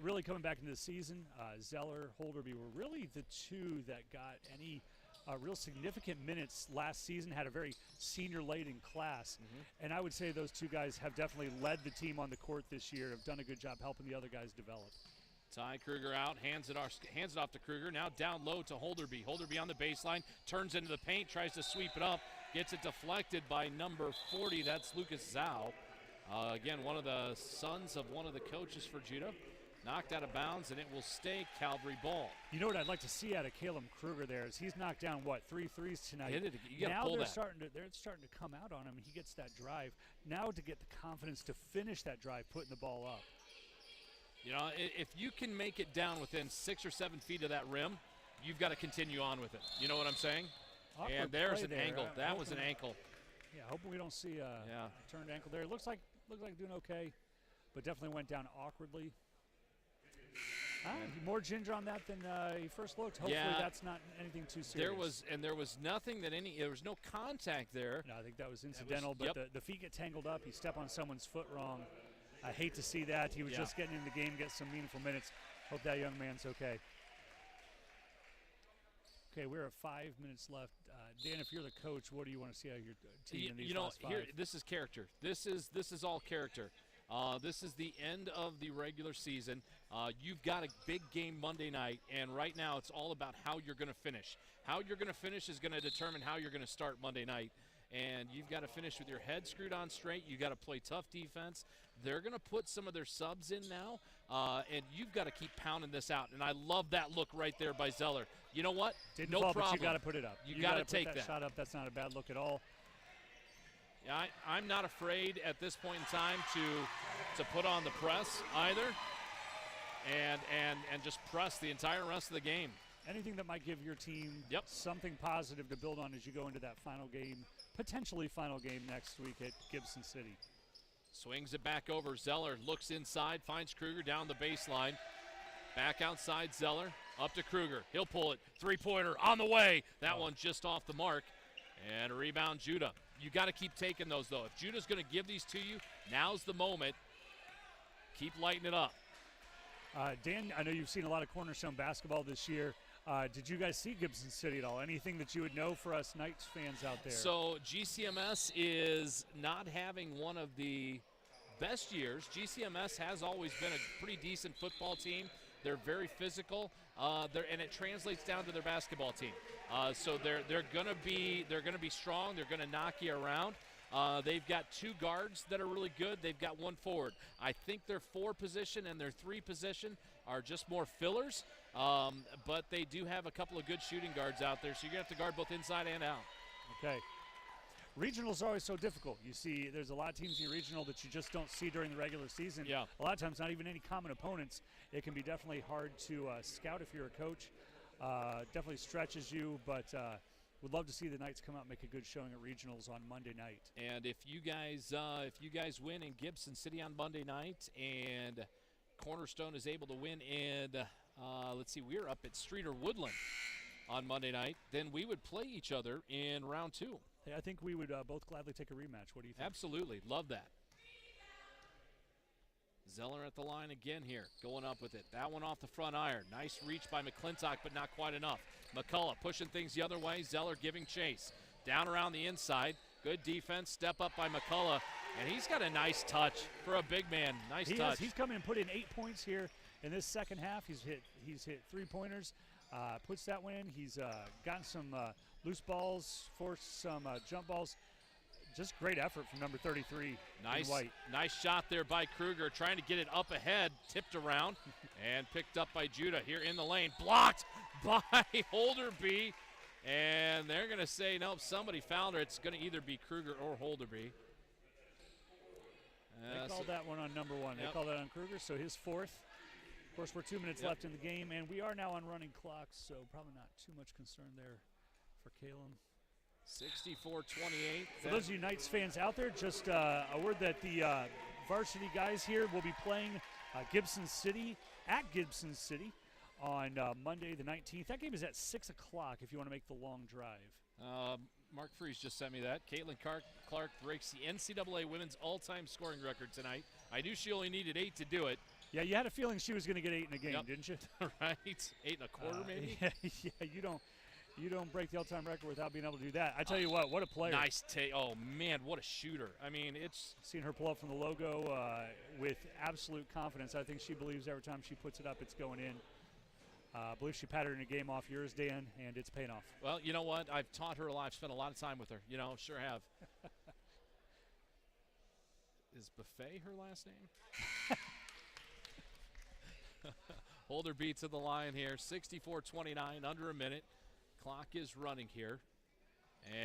Really coming back into the season, Zeller, Holderby were really the two that got any real significant minutes last season, had a very senior-laden class. And I would say those two guys have definitely led the team on the court this year, have done a good job helping the other guys develop. Ty Kruger out, hands it off to Kruger. Now down low to Holderby. Holderby on the baseline, turns into the paint, tries to sweep it up, gets it deflected by number 40. That's Lucas Zhao. Again, one of the sons of one of the coaches for Judah. knocked out of bounds, and it will stay Calvary ball. You know what I'd like to see out of Caleb Kruger there is he's knocked down, what, 3 threes tonight. You got to now pull they're that. they're starting to come out on him. He gets that drive. Now to get the confidence to finish that drive, putting the ball up. You know, if you can make it down within 6 or 7 feet of that rim, you've got to continue on with it. You know what I'm saying? Awkward And there's play an there. ankle. That was an ankle. Yeah, hoping we don't see a turned ankle there. It looks like doing okay, but definitely went down awkwardly. More ginger on that than he first looked. Hopefully that's not anything too serious. There was nothing that there was no contact there. No, I think that was incidental, but the feet get tangled up. He stepped on someone's foot wrong. I hate to see that. He was just getting in the game, get some meaningful minutes. Hope that young man's okay. Okay, we're at 5 minutes left. Dan, if you're the coach, what do you want to see out of your team in these last 5? This is character. This is all character. This is the end of the regular season. You've got a big game Monday night, and right now it's all about how you're going to finish. How you're going to finish is going to determine how you're going to start Monday night. And you've got to finish with your head screwed on straight. You've got to play tough defense. They're going to put some of their subs in now, and you've got to keep pounding this out. And I love that look right there by Zeller. You know what? Didn't no fall, problem. But you got to put it up. You got to take that shot up. That's not a bad look at all. Yeah, I'm not afraid at this point in time to put on the press either, and just press the entire rest of the game. Anything that might give your team something positive to build on as you go into that final game, potentially final game next week at Gibson City. Swings it back over. Zeller looks inside, finds Kruger down the baseline. Back outside Zeller, up to Kruger. He'll pull it. Three-pointer on the way. That one just off the mark. And a rebound, Judah. You got to keep taking those, though. If Judah's going to give these to you, now's the moment. Keep lighting it up. Dan, I know you've seen a lot of Cornerstone basketball this year. Did you guys see Gibson City at all? Anything that you would know for us Knights fans out there? So GCMS is not having one of the best years. GCMS has always been a pretty decent football team. They're very physical, and it translates down to their basketball team. So they're gonna be strong. They're gonna knock you around. They've got 2 guards that are really good. They've got 1 forward. I think their 4 position and their 3 position are just more fillers, but they do have a couple of good shooting guards out there, so you're going to have to guard both inside and out. Okay. Regionals are always so difficult. You see there's a lot of teams in your regional that you just don't see during the regular season. Yeah. A lot of times not even any common opponents. It can be definitely hard to scout if you're a coach. Definitely stretches you, but would love to see the Knights come out and make a good showing at regionals on Monday night. And if you guys win in Gibson City on Monday night, and Cornerstone is able to win in, let's see, we're up at Streeter Woodland on Monday night, then we would play each other in round 2. Hey, I think we would both gladly take a rematch. What do you think? Absolutely. Love that. Zeller at the line again here, going up with it. That one off the front iron. Nice reach by McClintock, but not quite enough. McCullough pushing things the other way. Zeller giving chase. Down around the inside. Good defense. Step up by McCullough. And he's got a nice touch for a big man. Nice touch. He's come in and put in 8 points here in this second half. He's hit 3-pointers. Puts that one in. He's gotten some loose balls, forced some jump balls. Just great effort from number 33, White. Nice shot there by Kruger, trying to get it up ahead, tipped around, and picked up by Judah here in the lane. Blocked by Holderby, and they're going to say, nope, somebody fouled her. It's going to either be Kruger or Holderby. They called that one on number 1. They called that on Kruger, so his 4th. Of course, we're 2 minutes left in the game, and we are now on running clocks, so probably not too much concern there for Caleb. 64-28. For those of you Knights fans out there, just a word that the varsity guys here will be playing Gibson City at Gibson City on Monday the 19th. That game is at 6 o'clock if you want to make the long drive. Mark Freese just sent me that. Caitlin Clark breaks the NCAA women's all-time scoring record tonight. I knew she only needed 8 to do it. Yeah, you had a feeling she was going to get 8 in a game, didn't you? Right. 8 1/4 maybe? Yeah, you don't break the all-time record without being able to do that. I tell you what a player. Nice take. Oh, man, what a shooter. I mean, it's... Seen her pull up from the logo with absolute confidence. I think she believes every time she puts it up, it's going in. I believe she patterned a game off yours, Dan, and it's paying off. Well, you know what? I've taught her a lot. I've spent a lot of time with her. You know, sure have. Is Buffet her last name? Holder beats at the line here, 64-29, under a minute. Clock is running here.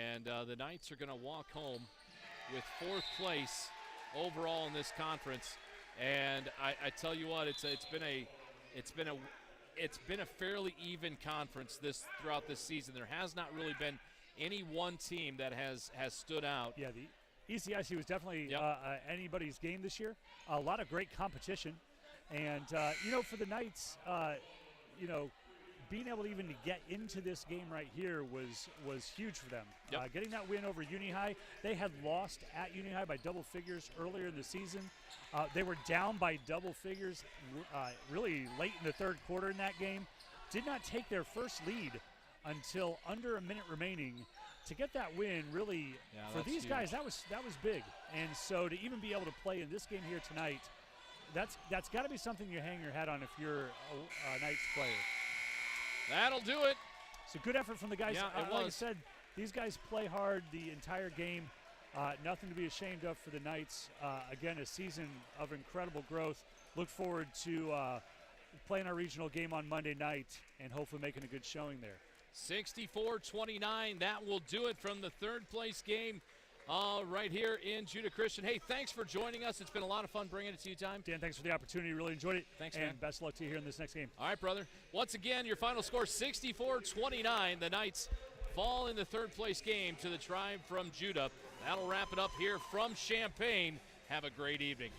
And the Knights are going to walk home with 4th place overall in this conference. And I tell you what, it's been a fairly even conference throughout this season. There has not really been any one team that has stood out. Yeah, the ECIC was definitely anybody's game this year. A lot of great competition. And, for the Knights, being able to even to get into this game right here was huge for them. Yep. Getting that win over Uni High, they had lost at Uni High by double figures earlier in the season. They were down by double figures really late in the 3rd quarter in that game. Did not take their first lead until under a minute remaining. To get that win, really, for these guys, that was big. And so to even be able to play in this game here tonight, that's got to be something you hang your hat on if you're a Knights player. That'll do it. It's a good effort from the guys. Yeah, it like I was. said, these guys play hard the entire game. Nothing to be ashamed of for the Knights. Again, a season of incredible growth. Look forward to playing our regional game on Monday night and hopefully making a good showing there. 64-29, that will do it from the 3rd place game right here in Judah Christian. Hey, thanks for joining us. It's been a lot of fun bringing it to you, Time. Dan, thanks for the opportunity. Really enjoyed it. Thanks, and man. best of luck to you here in this next game. All right, brother. Once again, your final score, 64-29. The Knights fall in the 3rd place game to the Tribe from Judah. That'll wrap it up here from Champaign. Have a great evening.